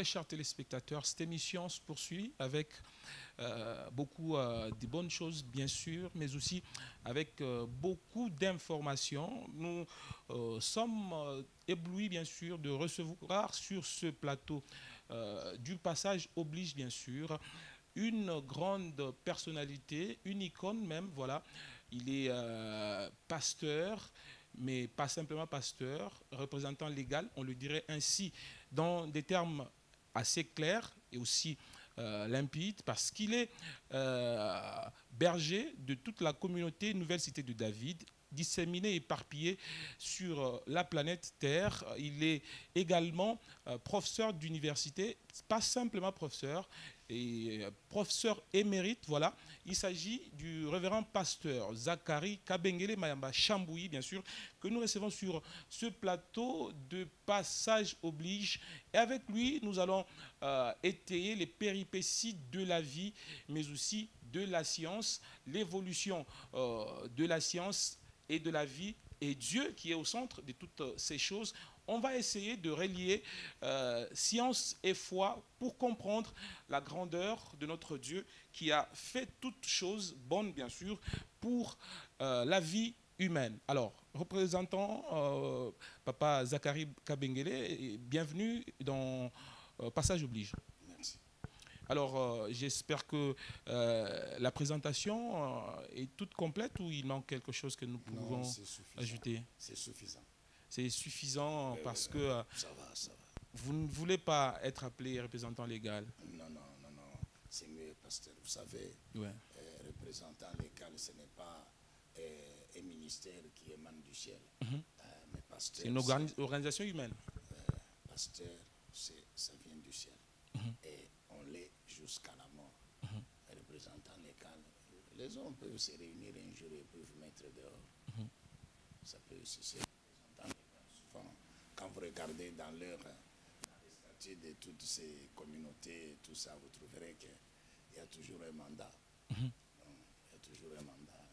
chers téléspectateurs, cette émission se poursuit avec beaucoup de bonnes choses, bien sûr, mais aussi avec beaucoup d'informations. Nous sommes éblouis, bien sûr, de recevoir sur ce plateau du passage oblige, bien sûr, une grande personnalité, une icône même, voilà. Il est pasteur, mais pas simplement pasteur, représentant légal, on le dirait ainsi, dans des termes assez clairs et aussi limpides, parce qu'il est berger de toute la communauté Nouvelle Cité de David, disséminé et éparpillé sur la planète Terre. Il est également professeur d'université, pas simplement professeur, et professeur émérite, voilà. Il s'agit du révérend pasteur Zachary Kabengele Mayamba Chamboui, bien sûr, que nous recevons sur ce plateau de passage oblige. Et avec lui, nous allons étayer les péripéties de la vie, mais aussi de la science, l'évolution de la science et de la vie, et Dieu qui est au centre de toutes ces choses. On va essayer de relier science et foi pour comprendre la grandeur de notre Dieu qui a fait toutes choses bonnes, bien sûr, pour la vie humaine. Alors, représentant Papa Zachary Kabengele, bienvenue dans Passage oblige. Merci. Alors, j'espère que la présentation est toute complète ou il manque quelque chose que nous pouvons ajouter? C'est suffisant. C'est suffisant parce que ça va. vous ne voulez pas être appelé représentant légal. Non. C'est mieux, pasteur. Vous savez, Ouais. Représentant légal, ce n'est pas un ministère qui émane du ciel. Mais pasteur, C'est une organisation humaine. Pasteur, ça vient du ciel. Et on l'est jusqu'à la mort. Représentant légal, les hommes peuvent se réunir un jour et peuvent vous mettre dehors. Ça peut aussi se représenter. Souvent, quand vous regardez dans les statuts de toutes ces communautés, tout ça, vous trouverez qu'il y a toujours un mandat. Il y a toujours un mandat.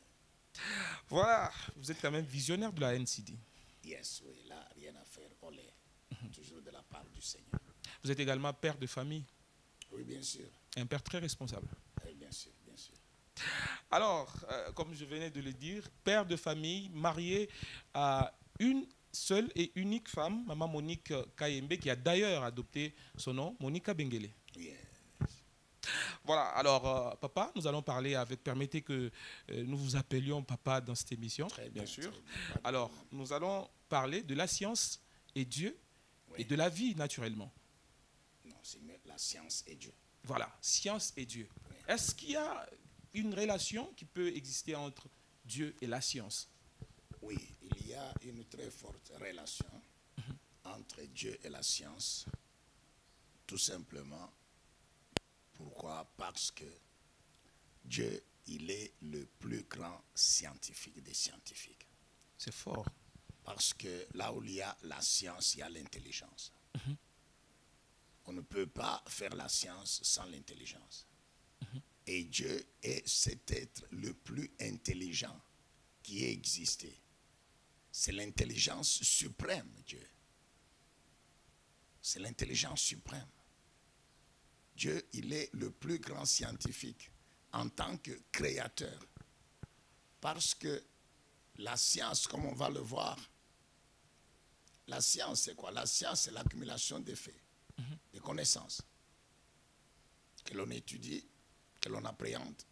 Voilà, vous êtes quand même visionnaire de la NCD. Yes, oui, là, rien à faire, on l'est. Toujours de la part du Seigneur. Vous êtes également père de famille. Oui, bien sûr. Un père très responsable. Oui, bien sûr. Alors, comme je venais de le dire, père de famille, marié à une seule et unique femme, maman Monique Kayembe, qui a d'ailleurs adopté son nom, Monique Kabengele. Yes. Voilà, alors papa, nous allons parler avec, permettez que nous vous appelions papa dans cette émission, Très bien sûr. Très bien. Alors, nous allons parler de la science et Dieu, et de la vie, naturellement. Non, c'est mieux la science et Dieu. Voilà, science et Dieu. Oui. Est-ce qu'il y a une relation qui peut exister entre Dieu et la science? Oui, il y a une très forte relation entre Dieu et la science. Tout simplement. Pourquoi? Parce que Dieu, il est le plus grand scientifique des scientifiques. C'est fort. Parce que là où il y a la science, il y a l'intelligence. On ne peut pas faire la science sans l'intelligence. Et Dieu est cet être le plus intelligent qui ait existé. C'est l'intelligence suprême, Dieu. C'est l'intelligence suprême. Dieu, il est le plus grand scientifique en tant que créateur. Parce que la science, comme on va le voir, la science, c'est quoi? La science, c'est l'accumulation des faits, des connaissances que l'on étudie, que l'on appréhende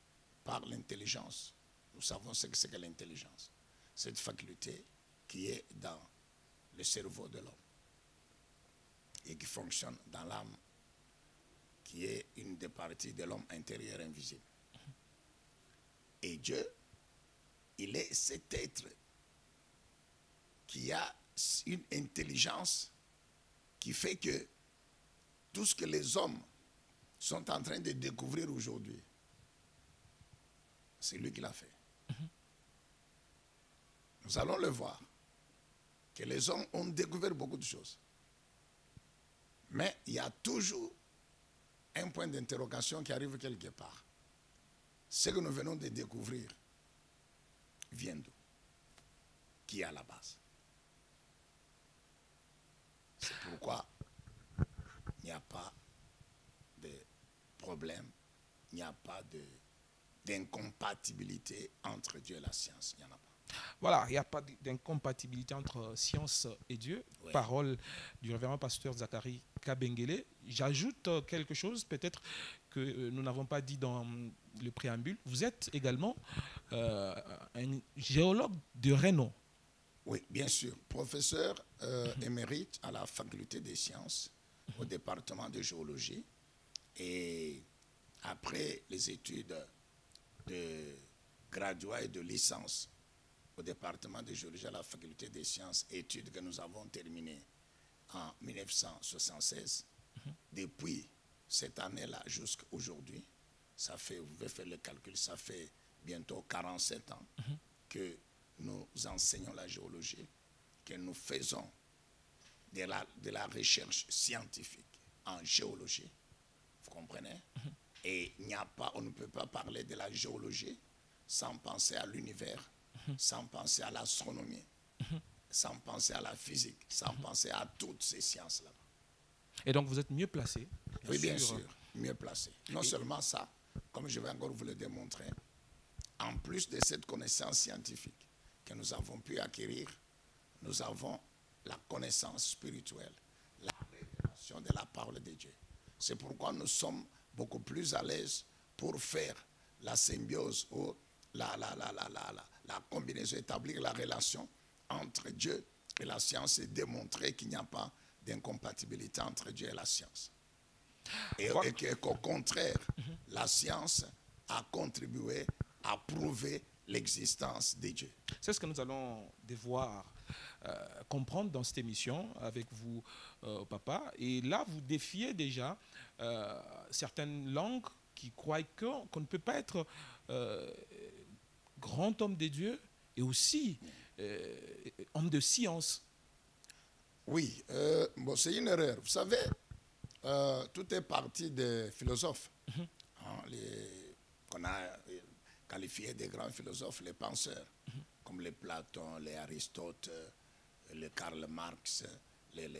par l'intelligence. Nous savons ce que c'est que l'intelligence. Cette faculté qui est dans le cerveau de l'homme et qui fonctionne dans l'âme, qui est une des parties de l'homme intérieur invisible. Et Dieu, il est cet être qui a une intelligence qui fait que tout ce que les hommes sont en train de découvrir aujourd'hui, c'est lui qui l'a fait. Nous allons le voir, que les hommes ont découvert beaucoup de choses. Mais il y a toujours un point d'interrogation qui arrive quelque part. Ce que nous venons de découvrir vient d'où? Qui est à la base? C'est pourquoi il n'y a pas problème, il n'y a pas d'incompatibilité entre Dieu et la science. Il n'y en a pas. Voilà, il n'y a pas d'incompatibilité entre science et Dieu. Oui. Parole du révérend pasteur Zacharie Kabengele. J'ajoute quelque chose peut-être que nous n'avons pas dit dans le préambule. Vous êtes également un géologue de renom. Oui, bien sûr. Professeur émérite à la faculté des sciences au département de géologie. Et après les études de graduat et de licence au département de géologie à la faculté des sciences, études que nous avons terminées en 1976. Depuis cette année-là jusqu'à aujourd'hui, ça fait, vous pouvez faire le calcul, ça fait bientôt 47 ans que nous enseignons la géologie, que nous faisons de la recherche scientifique en géologie. Vous comprenez? Et il n'y a pas, on ne peut pas parler de la géologie sans penser à l'univers, sans penser à l'astronomie, sans penser à la physique, sans penser à toutes ces sciences-là. Et donc vous êtes mieux placé. Oui, bien sûr, mieux placé. Non seulement ça, comme je vais encore vous le démontrer, en plus de cette connaissance scientifique que nous avons pu acquérir, nous avons la connaissance spirituelle, la révélation de la parole de Dieu. C'est pourquoi nous sommes beaucoup plus à l'aise pour faire la symbiose ou la combinaison, établir la relation entre Dieu et la science et démontrer qu'il n'y a pas d'incompatibilité entre Dieu et la science. Et qu'au contraire, la science a contribué à prouver l'existence de Dieu. C'est ce que nous allons devoir comprendre dans cette émission avec vous, papa. Et là, vous défiez déjà certaines langues qui croient qu'on ne peut pas être grand homme de Dieu et aussi homme de science. Oui, bon, c'est une erreur. Vous savez, tout est parti des philosophes, qu'on a qualifiés des grands philosophes, les penseurs, comme les Platon, les Aristote, les Karl Marx, les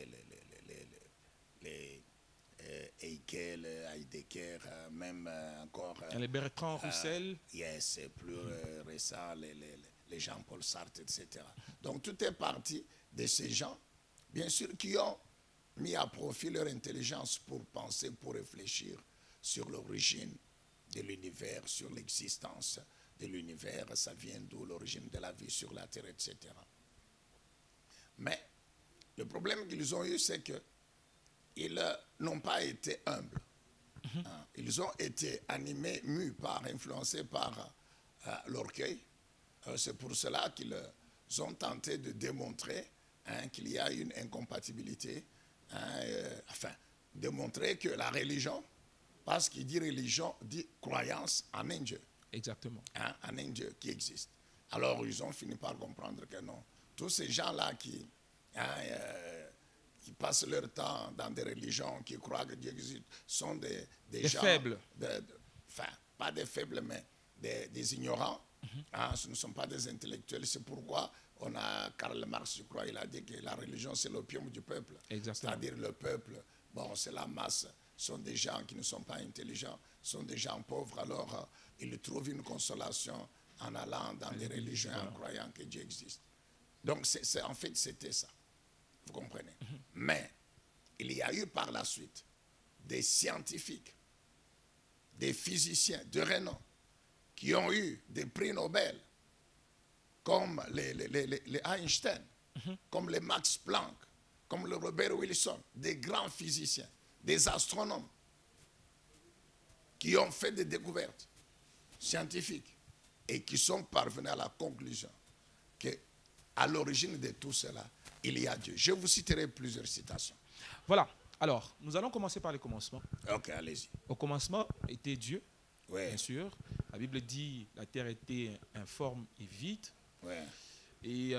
Hegel, Heidegger, même encore... les Bertrand Russell. Yes, plus récent, les Jean-Paul Sartre, etc. Donc tout est parti de ces gens, bien sûr, qui ont mis à profit leur intelligence pour penser, pour réfléchir sur l'origine de l'univers, sur l'existence de l'univers, ça vient d'où, l'origine de la vie sur la terre, etc. Mais le problème qu'ils ont eu, c'est qu'ils n'ont pas été humbles. Ils ont été animés, mus influencés par l'orgueil. C'est pour cela qu'ils ont tenté de démontrer qu'il y a une incompatibilité, démontrer que la religion, parce qu'il dit religion, dit croyance en un Dieu. Exactement. En un Dieu qui existe. Alors ils ont fini par comprendre que non. Tous ces gens-là qui passent leur temps dans des religions, qui croient que Dieu existe, sont des gens... faibles. Pas des faibles, mais des ignorants. Ce ne sont pas des intellectuels. C'est pourquoi on a Karl Marx, je crois, il a dit que la religion, c'est l'opium du peuple. C'est-à-dire le peuple, bon, c'est la masse, sont des gens qui ne sont pas intelligents, sont des gens pauvres. Alors, ils trouvent une consolation en allant dans des religions, en croyant que Dieu existe. Donc, en fait, c'était ça. Vous comprenez? Mais il y a eu par la suite des scientifiques, des physiciens de renom qui ont eu des prix Nobel, comme les Einstein, comme les Max Planck, comme le Robert Wilson, des grands physiciens, des astronomes qui ont fait des découvertes scientifiques et qui sont parvenus à la conclusion qu'à l'origine de tout cela, il y a Dieu. Je vous citerai plusieurs citations. Voilà. Alors, nous allons commencer par le commencement. Ok, allez-y. Au commencement était Dieu, ouais. Bien sûr. La Bible dit la terre était informe et vide. Ouais. Et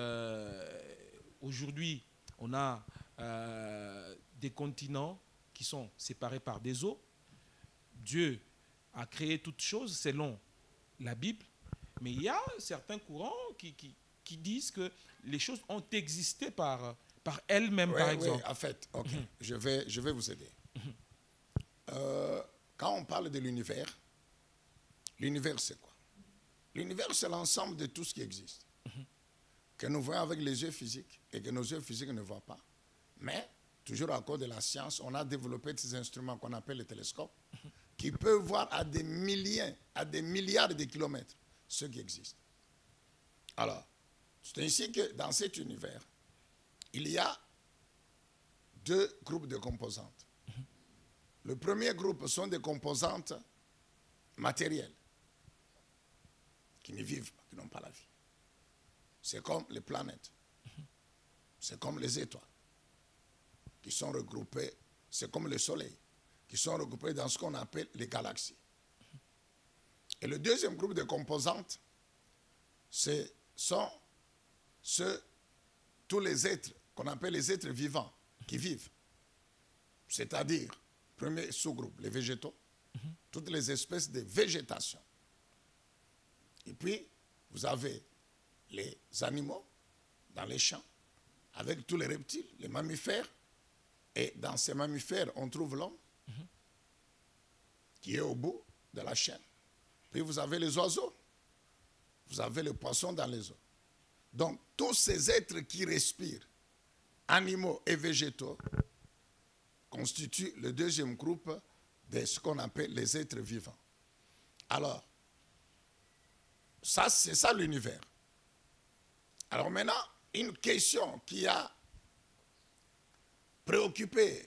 aujourd'hui, on a des continents qui sont séparés par des eaux. Dieu a créé toutes choses selon la Bible. Mais il y a certains courants qui disent que les choses ont existé par elles-mêmes, par exemple. Oui, en fait, ok. Je vais vous aider. quand on parle de l'univers c'est quoi? L'univers, c'est l'ensemble de tout ce qui existe, que nous voyons avec les yeux physiques et que nos yeux physiques ne voient pas. Mais, toujours à cause de la science, on a développé ces instruments qu'on appelle les télescopes, qui peuvent voir à des milliards de kilomètres ce qui existe. Alors, c'est ainsi que dans cet univers, il y a deux groupes de composantes. Le premier groupe sont des composantes matérielles, qui ne vivent pas, qui n'ont pas la vie. C'est comme les planètes, c'est comme les étoiles, qui sont regroupées, c'est comme le soleil, qui sont regroupés dans ce qu'on appelle les galaxies. Et le deuxième groupe de composantes, ce sont tous les êtres qu'on appelle les êtres vivants, qui vivent. C'est-à-dire, premier sous-groupe, les végétaux, toutes les espèces de végétation. Et puis, vous avez les animaux dans les champs, avec tous les reptiles, les mammifères. Et dans ces mammifères, on trouve l'homme, qui est au bout de la chaîne. Puis vous avez les oiseaux, vous avez les poissons dans les eaux. Donc, tous ces êtres qui respirent, animaux et végétaux, constituent le deuxième groupe de ce qu'on appelle les êtres vivants. Alors, ça, c'est ça l'univers. Alors maintenant, une question qui a préoccupé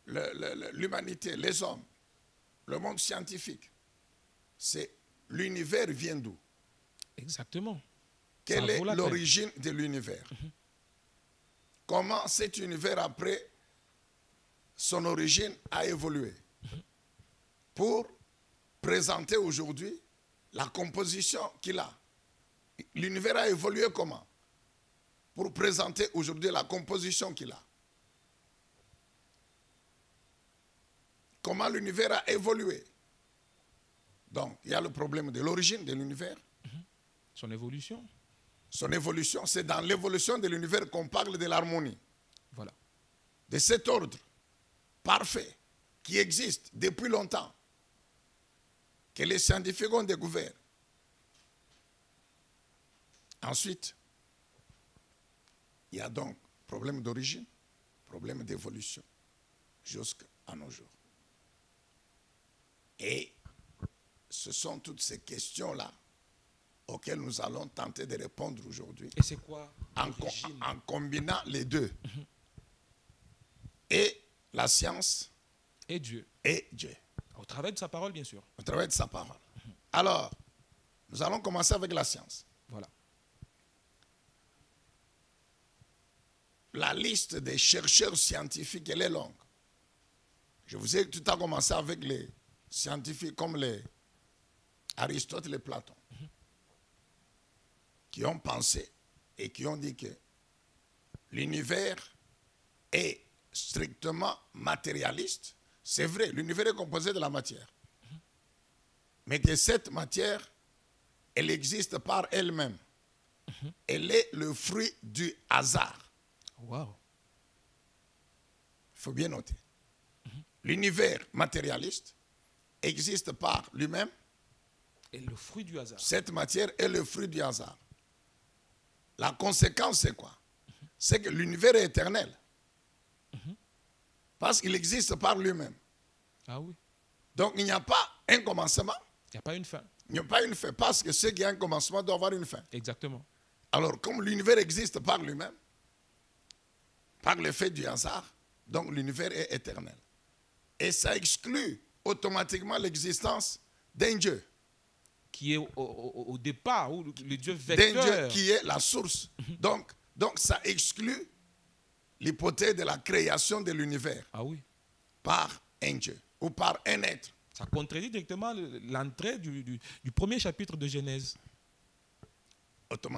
l'humanité, les hommes, le monde scientifique, c'est l'univers vient d'où? Exactement. Quelle est l'origine de l'univers? Comment cet univers, après son origine, a évolué pour présenter aujourd'hui la composition qu'il a? L'univers a évolué comment? Pour présenter aujourd'hui la composition qu'il a. Comment l'univers a évolué? Donc, il y a le problème de l'origine de l'univers. Son évolution. Son évolution, c'est dans l'évolution de l'univers qu'on parle de l'harmonie. Voilà. De cet ordre parfait qui existe depuis longtemps, que les scientifiques ont découvert. Ensuite, il y a donc problème d'origine, problème d'évolution, jusqu'à nos jours. Et ce sont toutes ces questions-là auxquelles nous allons tenter de répondre aujourd'hui. Et c'est quoi en combinant les deux. Et la science et Dieu. Et Dieu. Au travers de sa parole, bien sûr. Au travers de sa parole. Alors, nous allons commencer avec la science. Voilà. La liste des chercheurs scientifiques, elle est longue. Je vous ai tout à commencé avec les scientifiques comme les Aristote et Platon, qui ont pensé et qui ont dit que l'univers est strictement matérialiste. C'est vrai, l'univers est composé de la matière. Mais que cette matière, elle existe par elle-même. Elle est le fruit du hasard. Wow. Il faut bien noter. L'univers matérialiste existe par lui-même. Et le fruit du hasard. Cette matière est le fruit du hasard. La conséquence, c'est quoi? C'est que l'univers est éternel. Parce qu'il existe par lui-même. Ah oui. Donc, il n'y a pas un commencement. Il n'y a pas une fin. Il n'y a pas une fin. Parce que ce qui a un commencement doit avoir une fin. Exactement. Alors, comme l'univers existe par lui-même, par l'effet du hasard, donc l'univers est éternel. Et ça exclut automatiquement l'existence d'un Dieu. Qui est au départ, où le Dieu D'un vecteur. Dieu qui est la source. Donc ça exclut l'hypothèse de la création de l'univers. Ah oui. Par un Dieu ou par un être. Ça contredit directement l'entrée du premier chapitre de Genèse.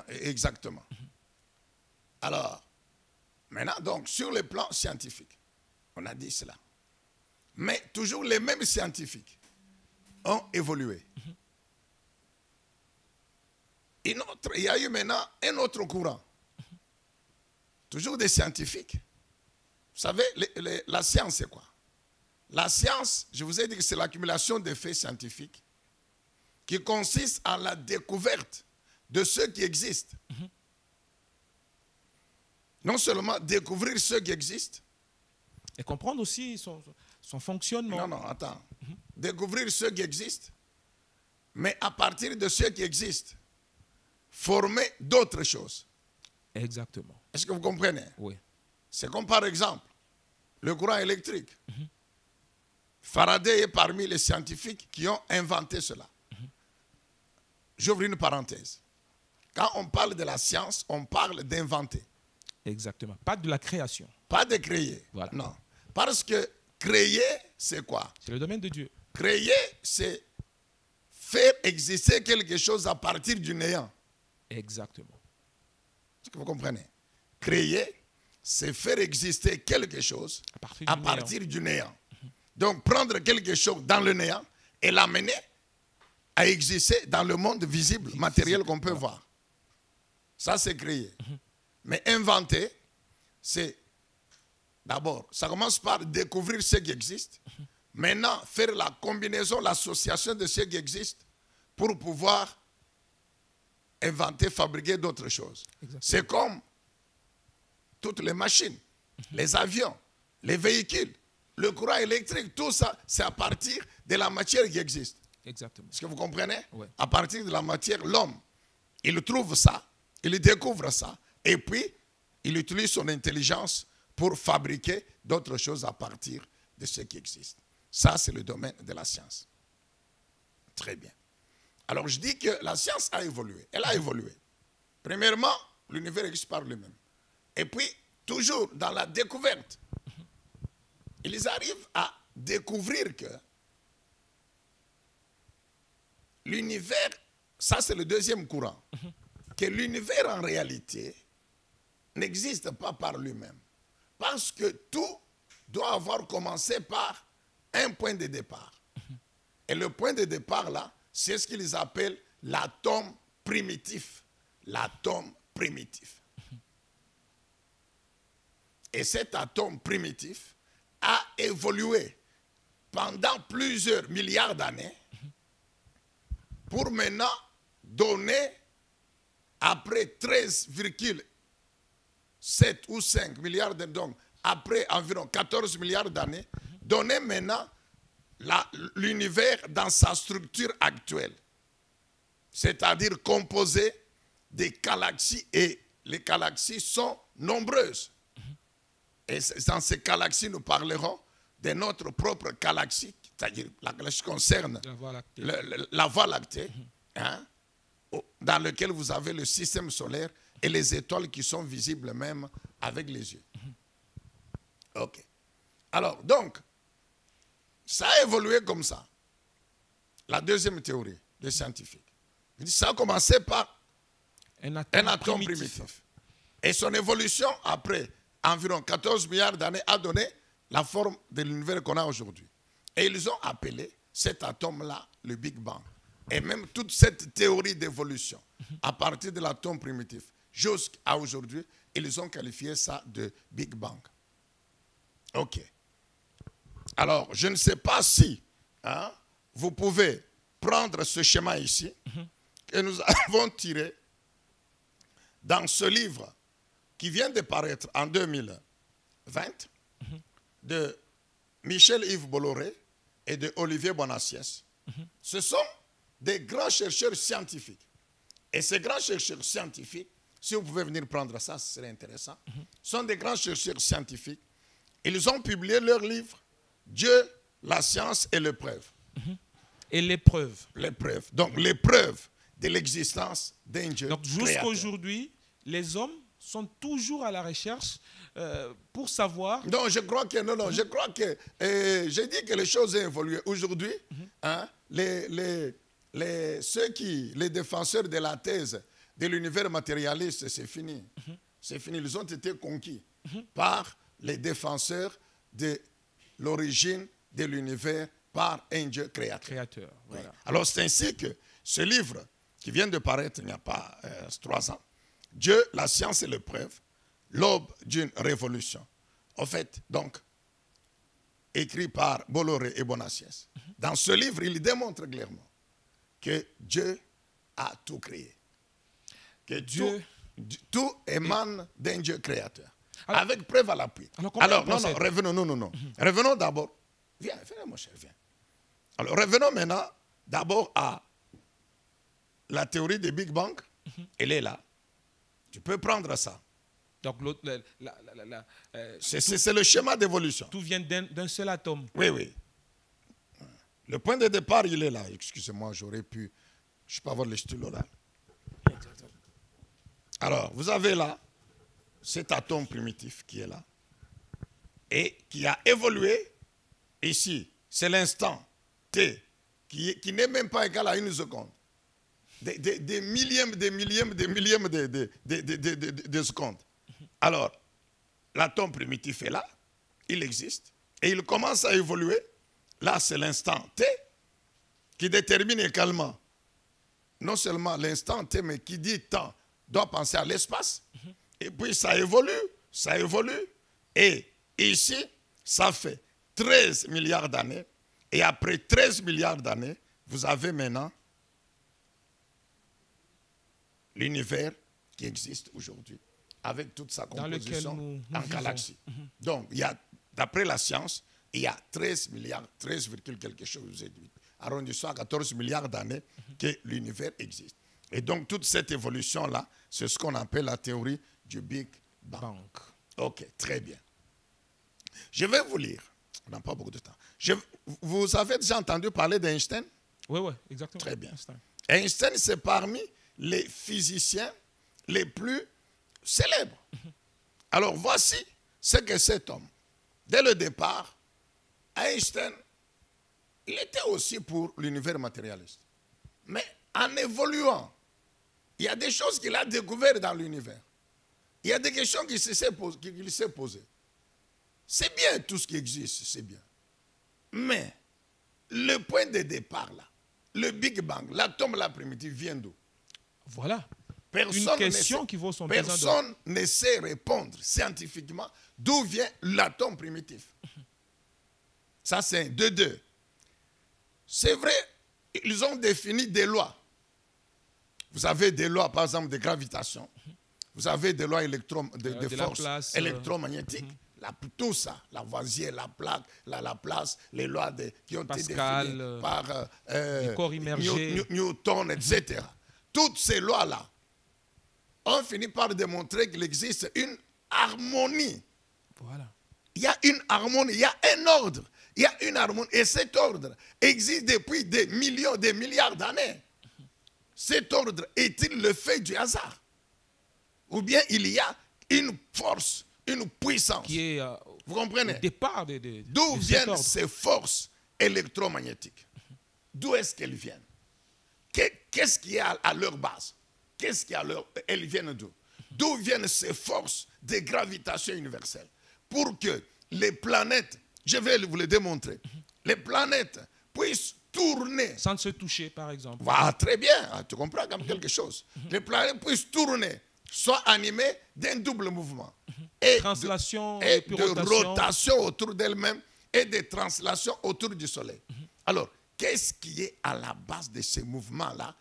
Exactement. Alors, maintenant, donc, sur le plan scientifique, on a dit cela. Mais toujours les mêmes scientifiques ont évolué. Il y a eu maintenant un autre courant. Toujours des scientifiques. Vous savez, la science, c'est quoi? La science, je vous ai dit que c'est l'accumulation des faits scientifiques qui consiste en la découverte de ce qui existe. Non seulement découvrir ce qui existe. Et comprendre aussi son fonctionnement. Non, attends. Découvrir ce qui existe, mais à partir de ce qui existe, former d'autres choses. Exactement. Est-ce que vous comprenez? Oui. C'est comme par exemple le courant électrique. Faraday est parmi les scientifiques qui ont inventé cela. J'ouvre une parenthèse. Quand on parle de la science, on parle d'inventer. Exactement. Pas de la création. Pas de créer. Voilà. Non. Parce que créer, c'est quoi? C'est le domaine de Dieu. Créer, c'est faire exister quelque chose à partir du néant. Exactement. Est-ce que vous comprenez? Créer, c'est faire exister quelque chose à partir du néant. Donc, prendre quelque chose dans le néant et l'amener à exister dans le monde visible, matériel qu'on peut voir. Ça, c'est créer. Mais inventer, c'est d'abord, ça commence par découvrir ce qui existe. Maintenant, faire la combinaison, l'association de ce qui existe pour pouvoir inventer, fabriquer d'autres choses. C'est comme toutes les machines, les avions, les véhicules, le courant électrique, tout ça, c'est à partir de la matière qui existe. Exactement. Est-ce que vous comprenez? Ouais. À partir de la matière, l'homme, il trouve ça, il découvre ça, et puis il utilise son intelligence pour fabriquer d'autres choses à partir de ce qui existe. Ça, c'est le domaine de la science. Très bien. Alors, je dis que la science a évolué. Elle a évolué. Premièrement, l'univers existe par lui-même. Et puis, toujours dans la découverte, ils arrivent à découvrir que l'univers, ça c'est le deuxième courant, que l'univers en réalité n'existe pas par lui-même. Parce que tout doit avoir commencé par un point de départ. Et le point de départ là, c'est ce qu'ils appellent l'atome primitif. L'atome primitif. Et cet atome primitif a évolué pendant plusieurs milliards d'années pour maintenant donner, après 13,7 ou 5 milliards d'années, donc après environ 14 milliards d'années, donner maintenant l'univers dans sa structure actuelle. C'est-à-dire composé des galaxies, et les galaxies sont nombreuses. Et dans ces galaxies, nous parlerons de notre propre galaxie, c'est-à-dire la galaxie concerne la Voie lactée, hein, dans laquelle vous avez le système solaire et les étoiles qui sont visibles même avec les yeux. Ok. Alors, donc, ça a évolué comme ça. La deuxième théorie des scientifiques. Ça a commencé par un atome primitif. Et son évolution, après environ 14 milliards d'années, a donné la forme de l'univers qu'on a aujourd'hui. Et ils ont appelé cet atome-là le Big Bang. Et même toute cette théorie d'évolution, à partir de l'atome primitif jusqu'à aujourd'hui, ils ont qualifié ça de Big Bang. Ok. Alors, je ne sais pas si vous pouvez prendre ce schéma ici, que nous avons tiré dans ce livre qui vient de paraître en 2020, de Michel-Yves Bolloré et de Olivier Bonassiès. Ce sont des grands chercheurs scientifiques. Et ces grands chercheurs scientifiques, si vous pouvez venir prendre ça, ce serait intéressant, sont des grands chercheurs scientifiques. Ils ont publié leur livre « Dieu, la science et l'épreuve ». Et l'épreuve. L'épreuve. Donc l'épreuve de l'existence d'un Dieu créateur. Donc jusqu'à aujourd'hui, les hommes sont toujours à la recherche pour savoir... Non, je crois que, je crois que, j'ai dit que les choses ont évolué. Aujourd'hui, les défenseurs de la thèse de l'univers matérialiste, c'est fini. C'est fini. Ils ont été conquis par les défenseurs de l'origine de l'univers par un Dieu créateur. Voilà. Oui. Alors c'est ainsi que ce livre qui vient de paraître il n'y a pas 3 ans, Dieu, la science et l'épreuve, l'aube d'une révolution. En fait, donc, écrit par Bolloré et Bonacieux. Dans ce livre, il démontre clairement que Dieu a tout créé. Que tout émane d'un Dieu créateur. Alors, avec preuve à l'appui. Alors non, revenons, Revenons d'abord. Viens, mon cher, viens. Alors, revenons maintenant d'abord à la théorie du Big Bang. Elle est là. Tu peux prendre ça. Donc, c'est le schéma d'évolution. Tout vient d'un seul atome. Oui, oui. Le point de départ, il est là. Excusez-moi, j'aurais pu... Je peux avoir le stylo là. Alors, vous avez là cet atome primitif qui est là et qui a évolué ici. C'est l'instant T qui n'est même pas égal à une seconde. Des millièmes de secondes. Alors, l'atome primitif est là, il existe, et il commence à évoluer. Là, c'est l'instant T qui détermine également, non seulement l'instant T, mais qui dit temps, doit penser à l'espace. Et puis, ça évolue. Et ici, ça fait 13 milliards d'années. Et après 13 milliards d'années, vous avez maintenant l'univers qui existe aujourd'hui, avec toute sa composition nous en galaxies. Donc, d'après la science, il y a 13 milliards, 13, quelque chose, arrondissons à 14 milliards d'années que l'univers existe. Et donc, toute cette évolution-là, c'est ce qu'on appelle la théorie du Big Bang. Ok, très bien. Je vais vous lire. On n'a pas beaucoup de temps. Vous avez déjà entendu parler d'Einstein? Oui, exactement. Très bien. Einstein, c'est parmi les physiciens les plus célèbres. Alors, voici ce que cet homme, dès le départ, Einstein, il était aussi pour l'univers matérialiste. Mais en évoluant, il y a des choses qu'il a découvertes dans l'univers. Il y a des questions qu'il s'est posées. C'est bien tout ce qui existe, c'est bien. Mais le point de départ, là, le Big Bang, l'atome la primitive, vient d'où? Voilà. Une question qui vaut son pesant d'or. Personne ne sait répondre scientifiquement d'où vient l'atome primitif. Ça, c'est de deux. C'est vrai, ils ont défini des lois. Vous avez des lois, par exemple, de gravitation. Vous avez des lois de force électromagnétique. Tout ça, Lavoisier, la plaque, la place, les lois qui ont été définies par Newton, etc. Toutes ces lois-là ont fini par démontrer qu'il existe une harmonie. Voilà. Il y a une harmonie, il y a un ordre. Il y a une harmonie. Et cet ordre existe depuis des millions, des milliards d'années. Cet ordre est-il le fait du hasard? Ou bien il y a une force, une puissance qui est vous comprenez? Au départ d'où viennent ces forces électromagnétiques? D'où est-ce qu'elles viennent? Qu'est-ce qui est à leur base? Elles viennent d'où? D'où viennent ces forces de gravitation universelle? Pour que les planètes, je vais vous le démontrer, les planètes puissent tourner. Sans se toucher, par exemple. Voilà, très bien, tu comprends comme quelque chose. Les planètes puissent tourner, soit animées d'un double mouvement. Et translation et de rotation autour d'elles-mêmes et de translation autour du Soleil. Alors, qu'est-ce qui est à la base de ces mouvements-là?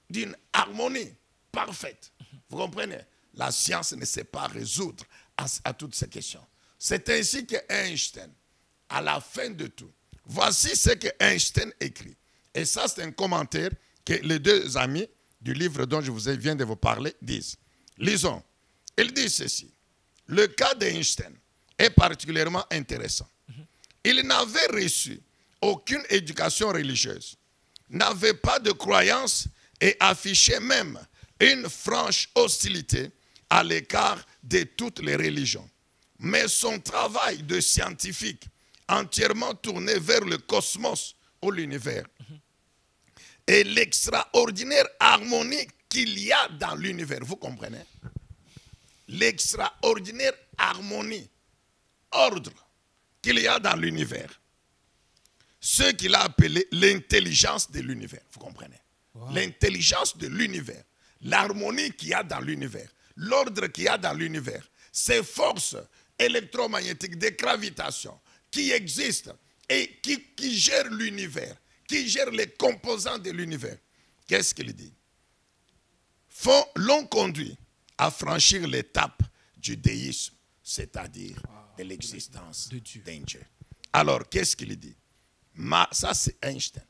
D'une harmonie parfaite. Vous comprenez? La science ne sait pas résoudre à toutes ces questions. C'est ainsi que Einstein, à la fin de tout, voici ce que Einstein écrit. Et ça, c'est un commentaire que les deux amis du livre dont je viens de vous parler disent. Lisons. Il dit ceci. Le cas d'Einstein est particulièrement intéressant. Il n'avait reçu aucune éducation religieuse, n'avait pas de croyance et affichait même une franche hostilité à l'écart de toutes les religions. Mais son travail de scientifique, entièrement tourné vers le cosmos ou l'univers, et l'extraordinaire harmonie qu'il y a dans l'univers, vous comprenez? L'extraordinaire harmonie, ordre qu'il y a dans l'univers. Ce qu'il a appelé l'intelligence de l'univers, vous comprenez? Wow. L'intelligence de l'univers, l'harmonie qu'il y a dans l'univers, l'ordre qu'il y a dans l'univers, ces forces électromagnétiques de gravitation qui existent et qui gère l'univers, qui gère les composants de l'univers. Qu'est-ce qu'il dit? L'ont conduit à franchir l'étape du déisme, c'est-à-dire de l'existence d'un Dieu. Alors, qu'est-ce qu'il dit? Ça, c'est Einstein.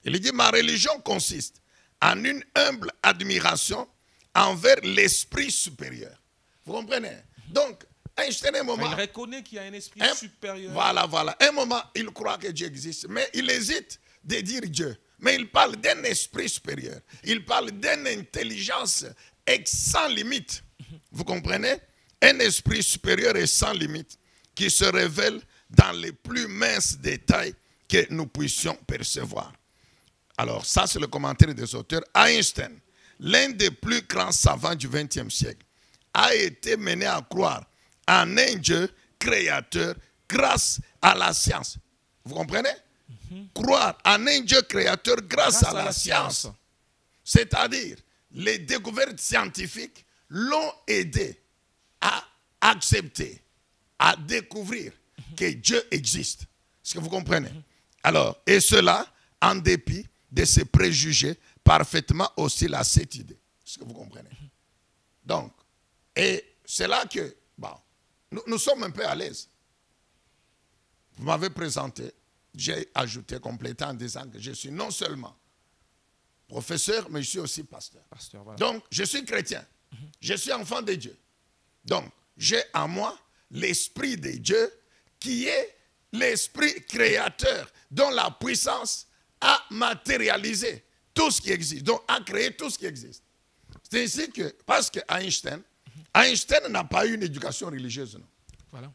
Il dit, ma religion consiste en une humble admiration envers l'esprit supérieur. Vous comprenez? Donc, Einstein, un moment... Il reconnaît qu'il y a un esprit supérieur. Voilà. Un moment, il croit que Dieu existe, mais il hésite de dire Dieu. Mais il parle d'un esprit supérieur. Il parle d'une intelligence sans limite. Vous comprenez? Un esprit supérieur et sans limite qui se révèle dans les plus minces détails que nous puissions percevoir. Alors, ça, c'est le commentaire des auteurs. Einstein, l'un des plus grands savants du XXe siècle, a été mené à croire en un Dieu créateur grâce à la science. Vous comprenez? Croire en un Dieu créateur grâce à la science. C'est-à-dire, les découvertes scientifiques l'ont aidé à accepter, à découvrir que Dieu existe. Est-ce que vous comprenez? Alors, et cela en dépit de ses préjugés parfaitement hostiles à cette idée. Est-ce que vous comprenez? Donc, et c'est là que, bon, nous sommes un peu à l'aise. Vous m'avez présenté, j'ai ajouté, complété en disant que je suis non seulement professeur, mais je suis aussi pasteur. Voilà. Donc, je suis chrétien. Je suis enfant de Dieu. Donc, j'ai en moi l'esprit de Dieu qui est l'esprit créateur dont la puissance a matérialisé tout ce qui existe, donc a créé tout ce qui existe. C'est ainsi que, parce que Einstein n'a pas eu une éducation religieuse, non. Voilà.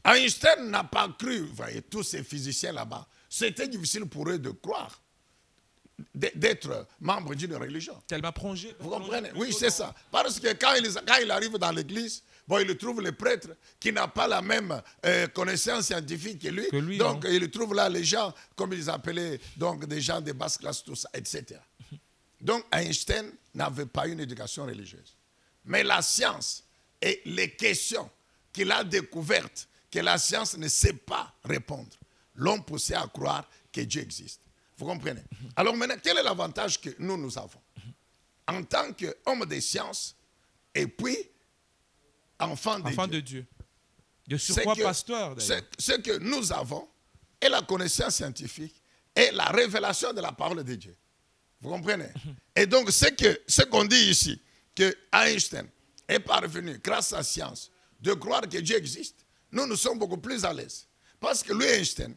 Einstein n'a pas cru, vous voyez, tous ces physiciens là-bas, c'était difficile pour eux de croire, d'être membre d'une religion. Tellement plongé. Vous comprenez? Oui, c'est ça. Parce que quand il arrive dans l'église, bon, il trouve le prêtre qui n'a pas la même connaissance scientifique que lui. Donc, non. Il trouve là les gens, comme ils appelaient, donc des gens de basse classe, tout ça, etc. Donc, Einstein n'avait pas une éducation religieuse. Mais la science et les questions qu'il a découvertes, que la science ne sait pas répondre, l'ont poussé à croire que Dieu existe. Vous comprenez? Alors maintenant, quel est l'avantage que nous avons? En tant qu'homme de science, et puis enfant de Dieu. De surcroît pasteur, d'ailleurs. Ce que nous avons est la connaissance scientifique et la révélation de la parole de Dieu. Vous comprenez? Et donc, ce qu'on dit ici, que Einstein est parvenu, grâce à la science, de croire que Dieu existe, nous sommes beaucoup plus à l'aise. Parce que lui, Einstein,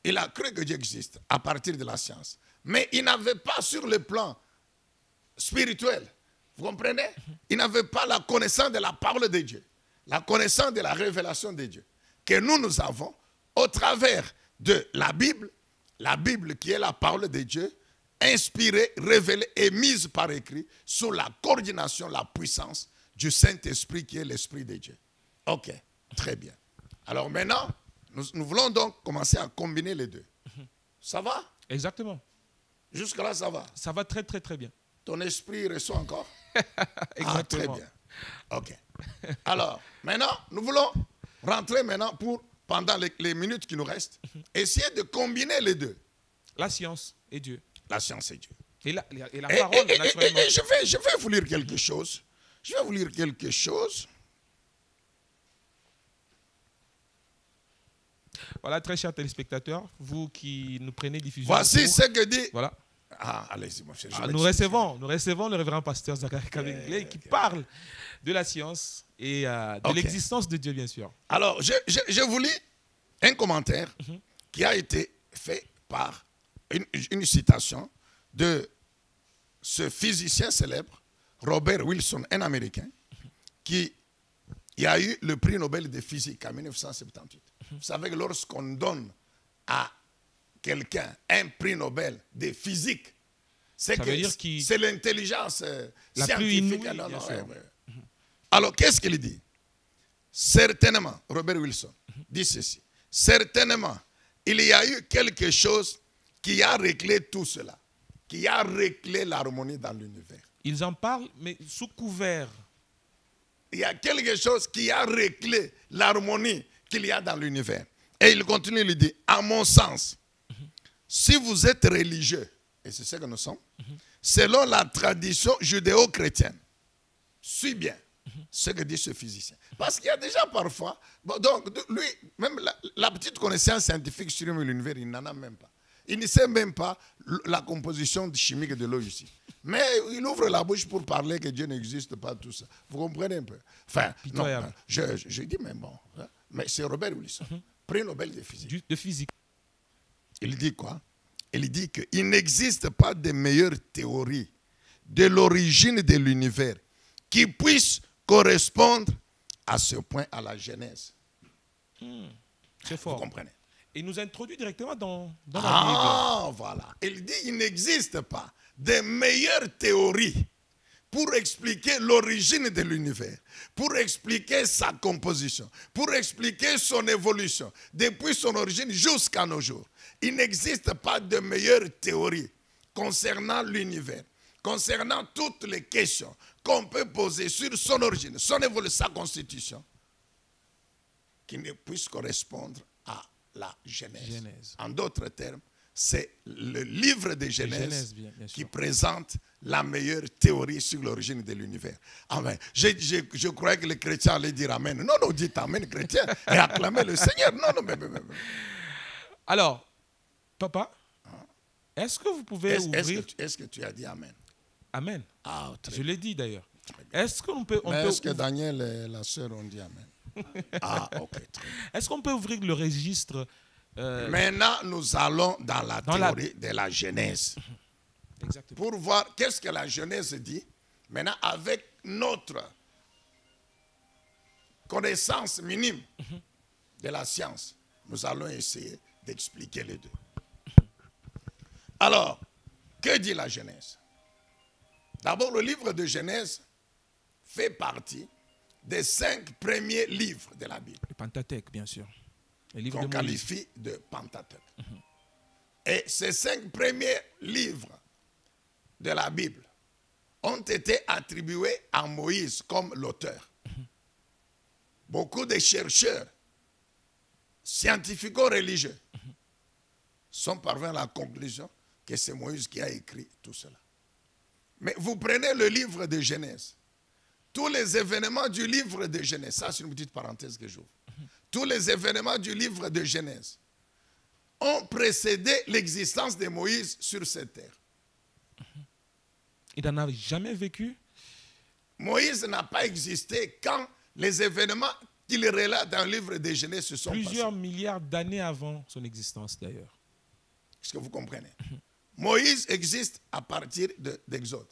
il a cru que Dieu existe à partir de la science. Mais il n'avait pas sur le plan spirituel, vous comprenez? Il n'avait pas la connaissance de la parole de Dieu, la connaissance de la révélation de Dieu, que nous avons au travers de la Bible qui est la parole de Dieu, inspirée, révélée et mise par écrit sous la coordination, la puissance du Saint-Esprit qui est l'Esprit de Dieu. Ok, très bien. Alors maintenant, nous voulons donc commencer à combiner les deux. Ça va? Exactement. Jusque-là, ça va? Ça va très, très, très bien. Ton esprit reçoit encore? Exactement. Ah, très bien. Ok. Alors, maintenant, nous voulons rentrer maintenant pendant les minutes qui nous restent, essayer de combiner les deux. La science et Dieu. La science et Dieu. Et la parole, naturellement. Et je vais vous lire quelque chose. Je vais vous lire quelque chose. Voilà, très chers téléspectateurs, vous qui nous prenez diffusion. Voici ce que dit... Voilà. Ah, allez-y, mon cher. Nous recevons le révérend pasteur Zachary Kabengele qui parle de la science et de l'existence de Dieu, bien sûr. Alors, je vous lis un commentaire qui a été fait par une citation de ce physicien célèbre, Robert Wilson, un Américain, qui a eu le prix Nobel de physique en 1978. Vous savez que lorsqu'on donne à quelqu'un un prix Nobel de physique, c'est l'intelligence scientifique. Alors, qu'est-ce qu'il dit? Certainement, Robert Wilson dit ceci. Certainement, il y a eu quelque chose qui a réglé tout cela, qui a réglé l'harmonie dans l'univers. Ils en parlent, mais sous couvert. Il y a quelque chose qui a réglé l'harmonie qu'il y a dans l'univers. Et il continue, il dit, à mon sens, si vous êtes religieux, et c'est ce que nous sommes, selon la tradition judéo-chrétienne, suis bien ce que dit ce physicien. Parce qu'il y a déjà parfois, bon, donc lui, même la petite connaissance scientifique sur l'univers, il n'en a même pas. Il ne sait même pas la composition chimique de l'eau ici. Mais il ouvre la bouche pour parler que Dieu n'existe pas, tout ça. Vous comprenez un peu? Enfin, non, je dis, mais bon, mais c'est Robert Wilson, prix Nobel de physique. De physique. Il dit quoi? Il dit qu'il n'existe pas de meilleure théorie de l'origine de l'univers qui puisse correspondre à ce point à la Genèse. C'est fort. Vous comprenez? Et il nous introduit directement dans la Bible. Ah, voilà. Il dit qu'il n'existe pas de meilleure théorie pour expliquer l'origine de l'univers, pour expliquer sa composition, pour expliquer son évolution, depuis son origine jusqu'à nos jours. Il n'existe pas de meilleure théorie concernant l'univers, concernant toutes les questions qu'on peut poser sur son origine, son évolution, sa constitution, qui ne puisse correspondre à la Genèse. En d'autres termes, c'est le livre de Genèse bien qui présente la meilleure théorie sur l'origine de l'univers. Amen. Je croyais que les chrétiens allaient dire Amen. Non, non, dites Amen, chrétien, et acclamez le Seigneur. Non, non, mais. Alors, papa, est-ce que vous pouvez ouvrir... Est-ce que tu as dit Amen? Amen. Ah, je l'ai dit d'ailleurs. Est-ce qu'on peut... Est-ce que Daniel et la sœur ont dit Amen? Ah, ok. Est-ce qu'on peut ouvrir le registre? Maintenant, nous allons dans la théorie de la Genèse. Exactement. Pour voir qu'est-ce que la Genèse dit. Maintenant, avec notre connaissance minime de la science, nous allons essayer d'expliquer les deux. Alors, que dit la Genèse? D'abord, le livre de Genèse fait partie des 5 premiers livres de la Bible. Le Pentateuque, bien sûr. Qu'on qualifie de Pentateuque. Et ces 5 premiers livres de la Bible ont été attribués à Moïse comme l'auteur. Beaucoup de chercheurs scientifico-religieux sont parvenus à la conclusion que c'est Moïse qui a écrit tout cela. Mais vous prenez le livre de Genèse, tous les événements du livre de Genèse, ça c'est une petite parenthèse que j'ouvre, tous les événements du livre de Genèse ont précédé l'existence de Moïse sur cette terre. Il n'en a jamais vécu? Moïse n'a pas existé quand les événements qu'il relate dans le livre de Genèse se sont passés. Plusieurs milliards d'années avant son existence d'ailleurs. Est-ce que vous comprenez? Moïse existe à partir d'Exode.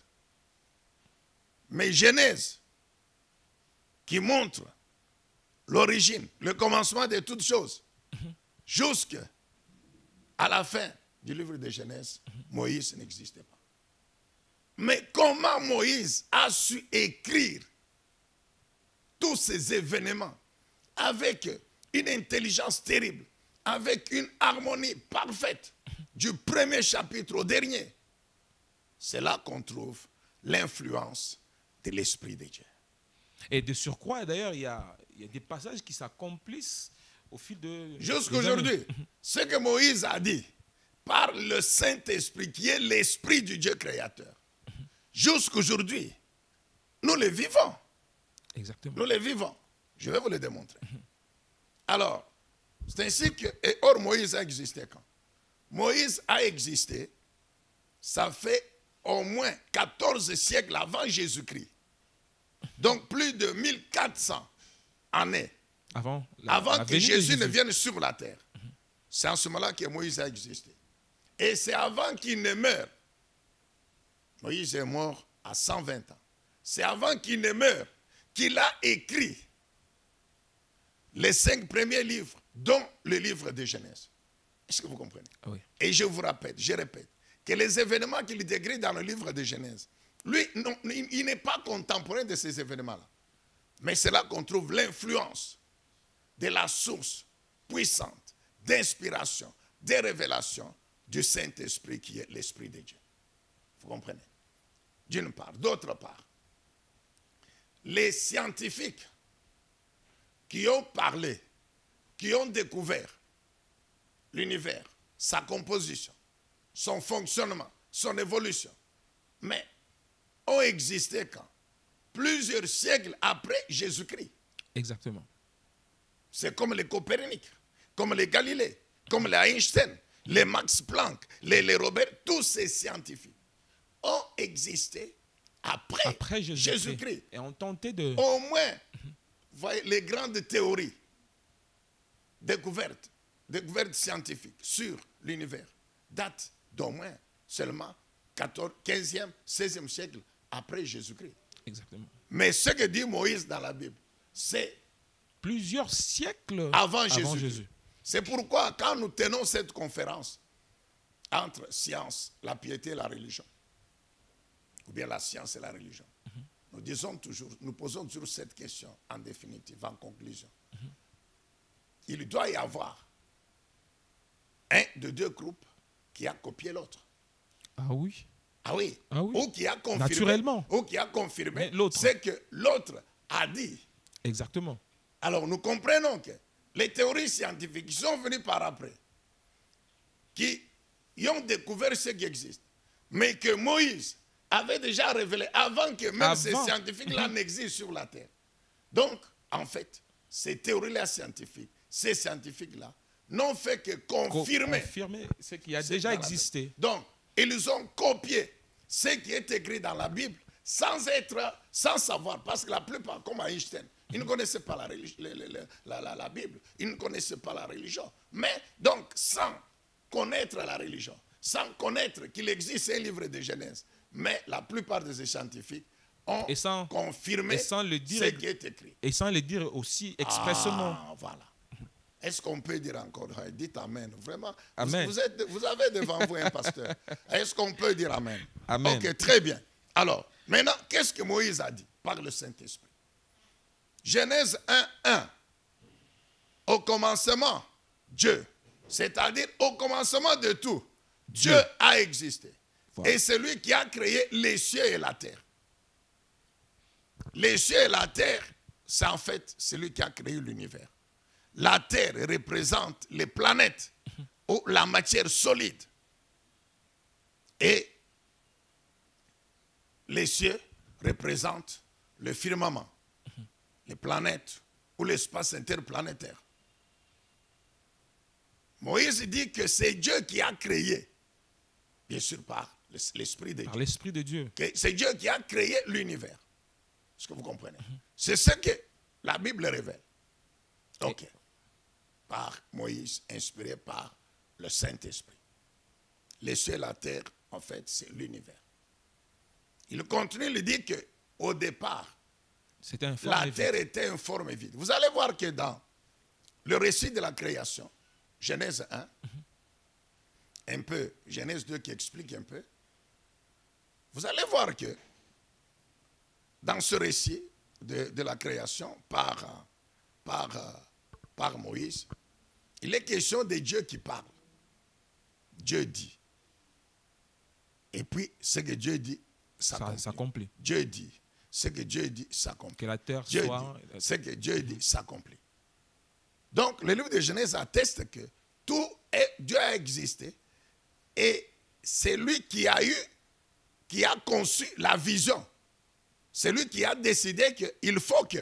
Mais Genèse, qui montre l'origine, le commencement de toutes choses, jusqu'à la fin du livre de Genèse, Moïse n'existait pas. Mais comment Moïse a su écrire tous ces événements avec une intelligence terrible, avec une harmonie parfaite, du premier chapitre au dernier? C'est là qu'on trouve l'influence de l'Esprit de Dieu. Et de surcroît, d'ailleurs, il y a des passages qui s'accomplissent au fil de... Jusqu'aujourd'hui, ce que Moïse a dit par le Saint-Esprit, qui est l'Esprit du Dieu créateur, jusqu'aujourd'hui, nous le vivons. Exactement. Nous le vivons. Je vais vous le démontrer. Alors, c'est ainsi que... Et or, Moïse a existé quand? Moïse a existé, ça fait au moins 14 siècles avant Jésus-Christ. Donc plus de 1400 années avant que Jésus ne vienne sur la terre. C'est en ce moment-là que Moïse a existé. Et c'est avant qu'il ne meure. Moïse est mort à 120 ans. C'est avant qu'il ne meure qu'il a écrit les 5 premiers livres, dont le livre de Genèse. Est-ce que vous comprenez? Oui. Et je vous répète, que les événements qu'il décrit dans le livre de Genèse, lui, non, il n'est pas contemporain de ces événements-là. Mais c'est là qu'on trouve l'influence de la source puissante d'inspiration, de révélation du Saint-Esprit qui est l'Esprit de Dieu. Vous comprenez? D'une part. D'autre part, les scientifiques qui ont parlé, qui ont découvert l'univers, sa composition, son fonctionnement, son évolution, mais ont existé quand? Plusieurs siècles après Jésus-Christ. Exactement. C'est comme les Copernic, comme les Galilée, comme les Einstein, les Max Planck, les Robert, tous ces scientifiques ont existé après Jésus-Christ. Et ont tenté de... Au moins, voyez, les grandes théories, découvertes scientifiques sur l'univers datent d'au moins seulement 15e, 16e siècle après Jésus-Christ. Exactement. Mais ce que dit Moïse dans la Bible, c'est plusieurs siècles avant Jésus. Jésus. C'est pourquoi quand nous tenons cette conférence entre science, la piété et la religion, ou bien la science et la religion, nous posons toujours cette question en définitive, en conclusion. Il doit y avoir un de deux groupes qui a copié l'autre. Ah oui. Ah oui. Ah oui. Ou qui a confirmé. Naturellement. Ou qui a confirmé l'autre. ce que l'autre a dit. Exactement. Alors nous comprenons que les théories scientifiques qui sont venues par après, qui ont découvert ce qui existe, mais que Moïse avait déjà révélé avant que même ces scientifiques-là n'existent sur la terre. Donc, en fait, ces théories-là scientifiques, ces scientifiques-là, n'ont fait que confirmer ce qui a déjà existé. Donc, ils ont copié ce qui est écrit dans la Bible sans savoir, parce que la plupart, comme Einstein, ils ne connaissaient pas la Bible, ils ne connaissaient pas la religion. Mais donc, sans connaître la religion, sans connaître qu'il existe un livre de Genèse, mais la plupart des scientifiques ont confirmé ce qui est écrit. Et sans le dire aussi expressément. Ah, voilà. Est-ce qu'on peut dire encore? Dites Amen. Vraiment, amen. Vous avez devant vous un pasteur. Est-ce qu'on peut dire Amen? Amen. Ok, très bien. Alors, maintenant, qu'est-ce que Moïse a dit par le Saint-Esprit? Genèse 1:1. Au commencement, Dieu. C'est-à-dire, au commencement de tout, Dieu a existé. Voilà. Et c'est lui qui a créé les cieux et la terre. Les cieux et la terre, c'est en fait celui qui a créé l'univers. La terre représente les planètes ou la matière solide. Et les cieux représentent le firmament, les planètes ou l'espace interplanétaire. Moïse dit que c'est Dieu qui a créé, bien sûr par l'Esprit de Dieu. Par l'Esprit de Dieu. C'est Dieu qui a créé l'univers. Est-ce que vous comprenez? C'est ce que la Bible révèle. Ok. Par Moïse, inspiré par le Saint-Esprit. Les cieux et la terre, en fait, c'est l'univers. Il continue, il dit qu'au départ, la terre était informe et vide. Vous allez voir que dans le récit de la création, Genèse 1, un peu, Genèse 2 qui explique un peu, vous allez voir que dans ce récit de la création par Moïse, il est question de Dieu qui parle. Dieu dit. Et puis, ce que Dieu dit, s'accomplit. Dieu dit. Ce que Dieu dit, s'accomplit. Que la terre Dieu soit... dit. Ce que Dieu dit, s'accomplit. Donc, le livre de Genèse atteste que Dieu a existé et c'est lui qui a conçu la vision. C'est lui qui a décidé qu'il faut que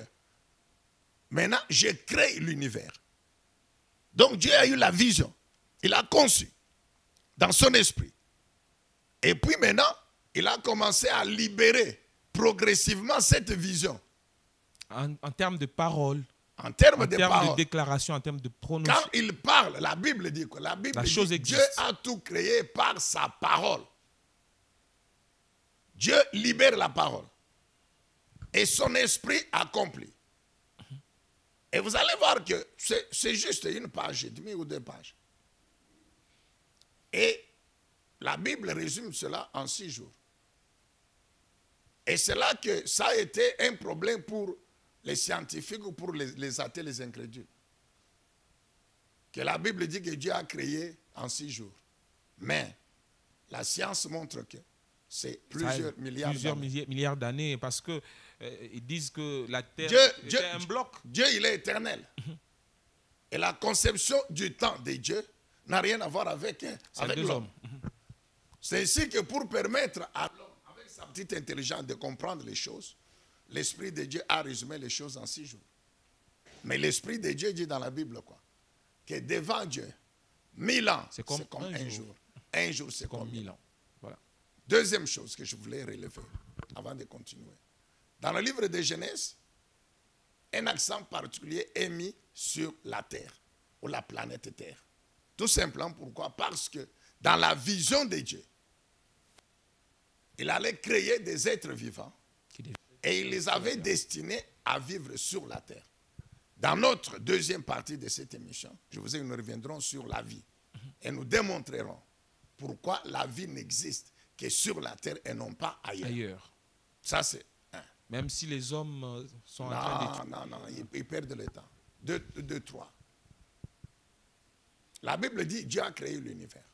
maintenant je crée l'univers. Donc Dieu a eu la vision. Il a conçu dans son esprit. Et puis maintenant, il a commencé à libérer progressivement cette vision. En termes de paroles. En termes de déclaration, en termes de prononciation. Quand il parle, la Bible dit quoi? La Bible dit Dieu a tout créé par sa parole. Dieu libère la parole. Et son esprit accomplit. Et vous allez voir que c'est juste une page et demie ou 2 pages. Et la Bible résume cela en 6 jours. Et c'est là que ça a été un problème pour les scientifiques ou pour les athées, les incrédules. Que la Bible dit que Dieu a créé en 6 jours. Mais la science montre que c'est plusieurs milliards d'années parce que ils disent que la terre est un bloc. Dieu, il est éternel. Et la conception du temps de Dieu n'a rien à voir avec deux l'homme. hommes. C'est ainsi que pour permettre à l'homme, avec sa petite intelligence, de comprendre les choses, l'Esprit de Dieu a résumé les choses en 6 jours. Mais l'Esprit de Dieu dit dans la Bible quoi? Que devant Dieu, 1000 ans, c'est comme un jour. Un jour, c'est comme 1000 ans. Voilà. Deuxième chose que je voulais relever avant de continuer. Dans le livre de Genèse, un accent particulier est mis sur la Terre, ou la planète Terre. Tout simplement pourquoi? Parce que dans la vision de Dieu, il allait créer des êtres vivants et il les avait destinés à vivre sur la terre. Dans notre deuxième partie de cette émission, je vous ai dit, nous reviendrons sur la vie et nous démontrerons pourquoi la vie n'existe que sur la terre et non pas ailleurs. Ça, c'est un. Même si les hommes sont en train de... Non, ils perdent le temps. Deux, trois. La Bible dit Dieu a créé l'univers.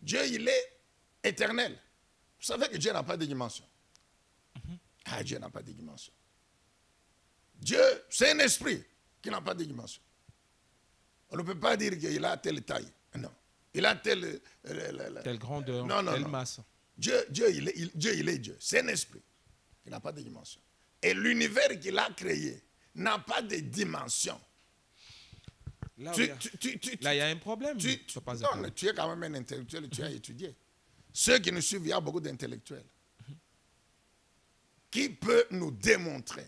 Dieu, il est éternel. Vous savez que Dieu n'a pas de dimension. Dieu n'a pas de dimension. Dieu, c'est un esprit qui n'a pas de dimension. On ne peut pas dire qu'il a telle taille. Non. Il a telle grandeur, telle masse. Dieu, il est Dieu. C'est un esprit qui n'a pas de dimension. Et l'univers qu'il a créé n'a pas de dimension. Là, il y a un problème. Tu es quand même un intellectuel, tu as étudié. Ceux qui nous suivent, il y a beaucoup d'intellectuels. Qui peut nous démontrer,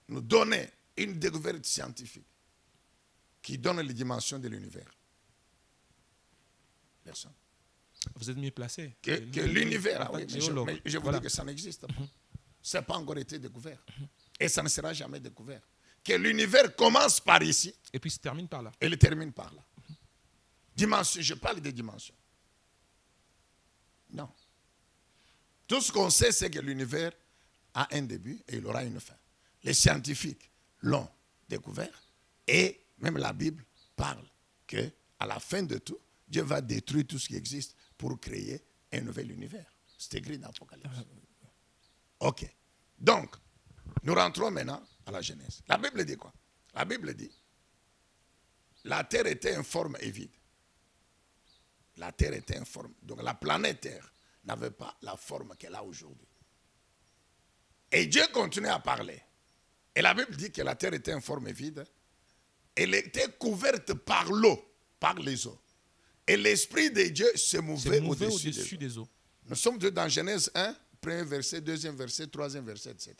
nous donner une découverte scientifique qui donne les dimensions de l'univers? Personne. Vous êtes mieux placé. Que l'univers, mais je vous dis que ça n'existe pas. Ça n'a pas encore été découvert. Et ça ne sera jamais découvert. Que l'univers commence par ici. Et puis se termine par là. Et le termine par là. Dimension, je parle de dimensions. Non. Tout ce qu'on sait, c'est que l'univers a un début et il aura une fin. Les scientifiques l'ont découvert et même la Bible parle qu'à la fin de tout, Dieu va détruire tout ce qui existe pour créer un nouvel univers. C'est écrit dans l'Apocalypse. Ok. Donc, nous rentrons maintenant à la Genèse. La Bible dit quoi? La Bible dit la terre était informe et vide. La terre était informe. Donc la planète Terre n'avait pas la forme qu'elle a aujourd'hui. Et Dieu continue à parler. Et la Bible dit que la terre était informe et vide. Elle était couverte par l'eau, par les eaux. Et l'Esprit de Dieu se mouvait au-dessus des eaux. Nous sommes dans Genèse 1, premier verset, deuxième verset, troisième verset, etc.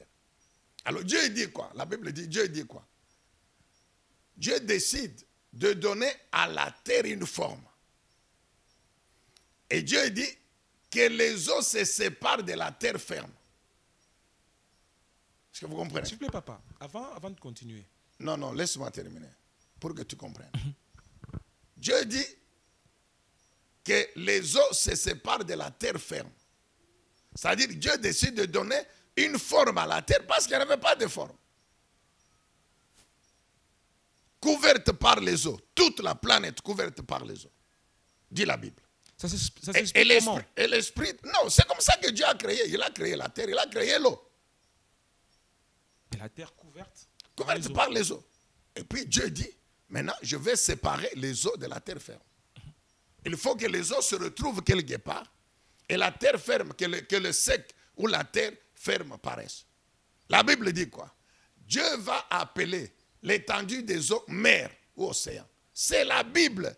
Alors Dieu dit quoi? La Bible dit, Dieu dit quoi? Dieu décide de donner à la terre une forme. Et Dieu dit que les eaux se séparent de la terre ferme. Est-ce que vous comprenez? S'il vous plaît, papa, avant de continuer. Non, laisse-moi terminer pour que tu comprennes. Dieu dit que les eaux se séparent de la terre ferme. C'est-à-dire que Dieu décide de donner une forme à la terre parce qu'elle n'avait pas de forme. Couverte par les eaux. Toute la planète couverte par les eaux. Dit la Bible. Ça s'explique comment? Et l'esprit, non, c'est comme ça que Dieu a créé. Il a créé la terre, il a créé l'eau. Et la terre couverte par les eaux. Et puis Dieu dit, maintenant, je vais séparer les eaux de la terre ferme. Il faut que les eaux se retrouvent quelque part et la terre ferme, que le sec ou la terre ferme paraissent. La Bible dit quoi? Dieu va appeler l'étendue des eaux mer ou océan. C'est la Bible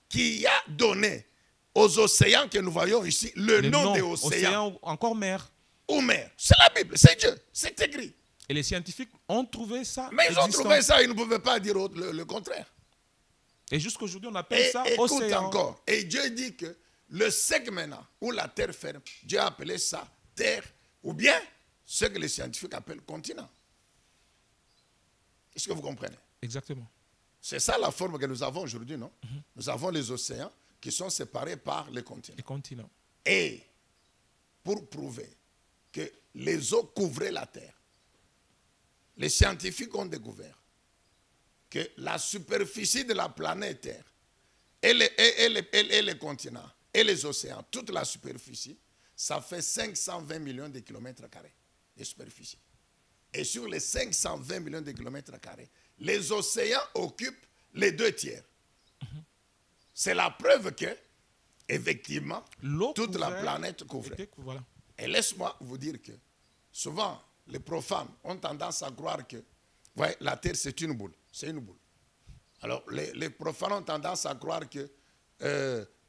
qui a donné aux océans que nous voyons ici le nom des océans. Océan, encore mer. Ou mer. C'est la Bible, c'est Dieu, c'est écrit. Et les scientifiques ont trouvé ça. Mais ils ont trouvé ça, ils ne pouvaient pas dire le contraire. Et jusqu'aujourd'hui, on appelle ça océan. Écoute encore. Et Dieu dit que le sec maintenant, ou la terre ferme, Dieu a appelé ça terre, ou bien ce que les scientifiques appellent continent. Est-ce que vous comprenez? Exactement. C'est ça la forme que nous avons aujourd'hui, non? Nous avons les océans qui sont séparés par les continents. Les continents. Et pour prouver que les eaux couvraient la terre, les scientifiques ont découvert que la superficie de la planète Terre et les continents et les océans, toute la superficie, ça fait 520 millions de kilomètres carrés de superficie. Et sur les 520 millions de kilomètres carrés, les océans occupent les 2 tiers. c'est la preuve que, effectivement, L'eau toute la couvrait, planète couvrait. voilà. Et laisse-moi vous dire que, souvent, les profanes ont tendance à croire que, ouais, la Terre, c'est une boule. C'est une boule. Alors, les profanes ont tendance à croire que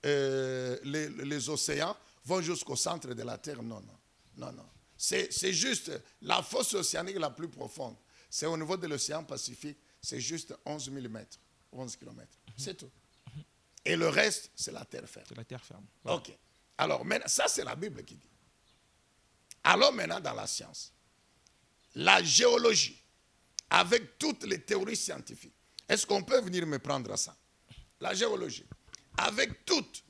les océans vont jusqu'au centre de la Terre. Non, non, non, non. C'est juste la fosse océanique la plus profonde. C'est au niveau de l'océan Pacifique, c'est juste 11 000 mètres, 11 km. C'est tout. Et le reste, c'est la terre ferme. C'est la terre ferme. Voilà. Ok. Alors, maintenant, ça, c'est la Bible qui dit. Alors, maintenant, dans la science, la géologie, avec toutes les théories scientifiques, est-ce qu'on peut venir me prendre à ça? La géologie, avec toutes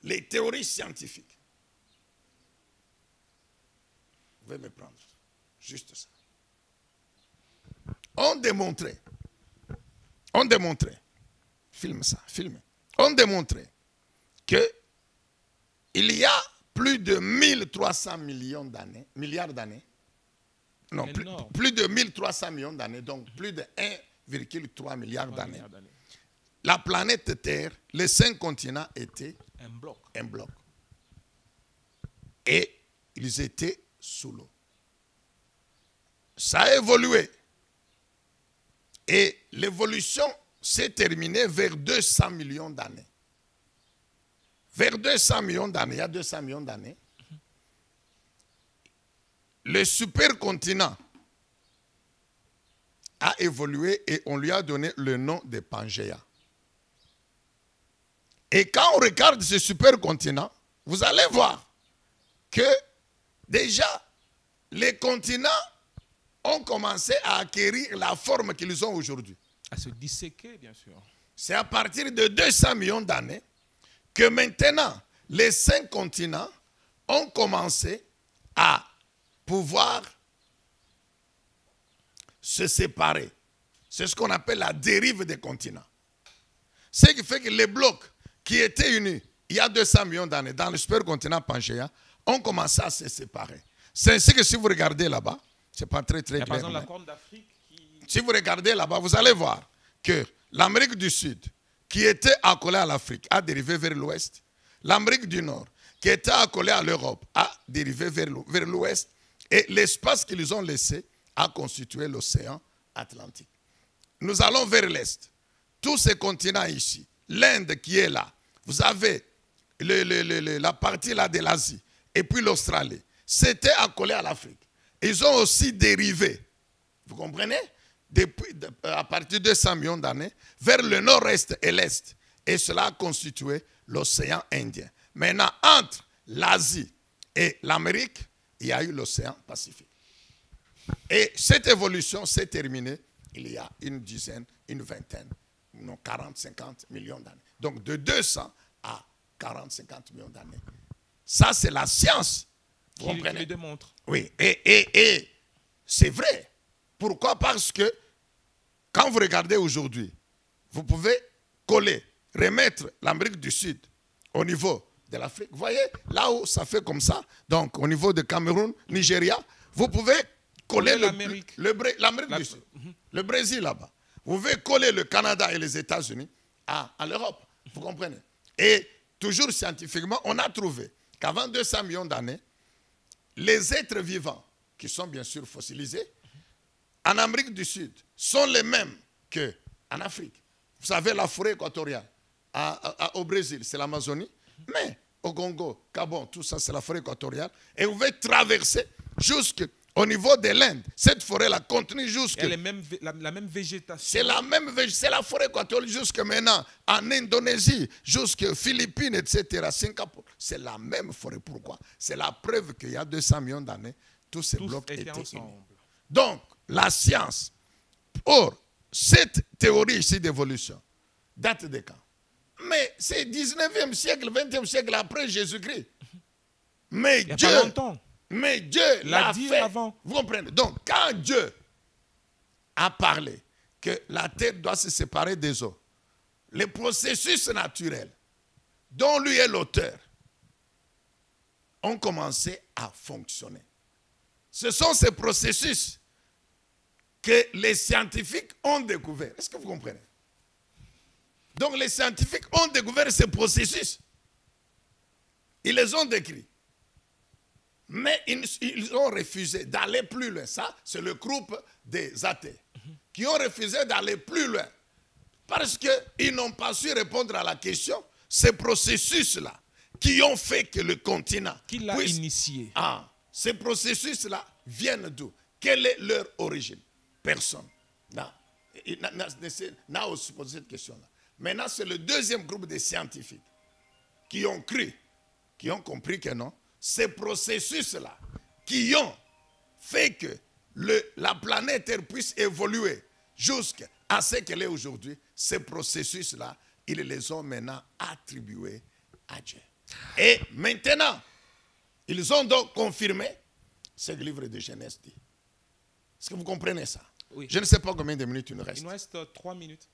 les théories scientifiques, vous pouvez me prendre juste ça. On démontrait, filme ça, filme. On démontrait que il y a plus de 1300 milliards d'années, non, plus de 1300 millions d'années, donc plus de 1,3 milliard d'années. La planète Terre, les 5 continents étaient un bloc. Et ils étaient sous l'eau. Ça a évolué. Et l'évolution s'est terminée vers 200 millions d'années. Vers 200 millions d'années, il y a 200 millions d'années, le supercontinent a évolué et on lui a donné le nom de Pangéa. Et quand on regarde ce supercontinent, vous allez voir que déjà les continents ont commencé à acquérir la forme qu'ils ont aujourd'hui. À se disséquer, bien sûr. C'est à partir de 200 millions d'années que maintenant, les 5 continents ont commencé à pouvoir se séparer. C'est ce qu'on appelle la dérive des continents. Ce qui fait que les blocs qui étaient unis il y a 200 millions d'années dans le supercontinent Pangéa ont commencé à se séparer. C'est ainsi que si vous regardez là-bas, c'est pas très clair. Par exemple, la corne d'Afrique qui... Si vous regardez là-bas, vous allez voir que l'Amérique du Sud, qui était accolée à l'Afrique, a dérivé vers l'ouest. L'Amérique du Nord, qui était accolée à l'Europe, a dérivé vers l'ouest. Et l'espace qu'ils ont laissé a constitué l'océan Atlantique. Nous allons vers l'est. Tous ces continents ici, l'Inde qui est là, vous avez la partie là de l'Asie, et puis l'Australie, c'était accolé à l'Afrique. Ils ont aussi dérivé, vous comprenez, à partir de 100 millions d'années, vers le nord-est et l'est. Et cela a constitué l'océan Indien. Maintenant, entre l'Asie et l'Amérique, il y a eu l'océan Pacifique. Et cette évolution s'est terminée il y a une dizaine, une vingtaine, non 40, 50 millions d'années. Donc de 200 à 40, 50 millions d'années. Ça, c'est la science. Vous comprenez? Qui le démontre. Oui, et c'est vrai. Pourquoi? Parce que quand vous regardez aujourd'hui, vous pouvez coller, remettre l'Amérique du Sud au niveau de l'Afrique. Vous voyez, là où ça fait comme ça, donc au niveau de Cameroun, Nigeria, vous pouvez coller l'Amérique du Sud, le Brésil là-bas. Vous pouvez coller le Canada et les États-Unis à l'Europe. Vous comprenez? Et toujours scientifiquement, on a trouvé qu'avant 200 millions d'années, les êtres vivants, qui sont bien sûr fossilisés, en Amérique du Sud, sont les mêmes qu'en Afrique. Vous savez, la forêt équatoriale, au Brésil, c'est l'Amazonie, mais au Congo, Gabon, tout ça, c'est la forêt équatoriale. Et vous pouvez traverser jusqu'au niveau de l'Inde. Cette forêt-là continue jusqu'à... La même végétation. C'est la forêt équatoriale jusqu'à maintenant, en Indonésie, jusqu'aux Philippines, etc., Singapour. C'est la même forêt. Pourquoi? C'est la preuve qu'il y a 200 millions d'années, tous ces blocs étaient unis. Donc, la science, or, cette théorie ici d'évolution, date de quand? Mais c'est 19e siècle, 20e siècle après Jésus-Christ. Mais Dieu l'a dit fait. Avant. Vous comprenez? Donc, quand Dieu a parlé que la terre doit se séparer des eaux, les processus naturels dont lui est l'auteur ont commencé à fonctionner. Ce sont ces processus que les scientifiques ont découverts. Est-ce que vous comprenez? Donc les scientifiques ont découvert ces processus. Ils les ont décrits. Mais ils ont refusé d'aller plus loin. Ça, c'est le groupe des athées qui ont refusé d'aller plus loin. Parce qu'ils n'ont pas su répondre à la question, ces processus-là, qui ont fait que le continent... Qui l'a initié? Ces processus-là viennent d'où? Quelle est leur origine? Personne n'a aussi posé cette question-là. Maintenant, c'est le deuxième groupe de scientifiques qui ont cru, qui ont compris que non, ces processus-là qui ont fait que la planète Terre puisse évoluer jusqu'à ce qu'elle est aujourd'hui, ces processus-là, ils les ont maintenant attribués à Dieu. Et maintenant, ils ont donc confirmé ce que le livre de Genèse dit. Est-ce que vous comprenez ça? Oui. Je ne sais pas combien de minutes il nous reste. Il nous reste 3 minutes.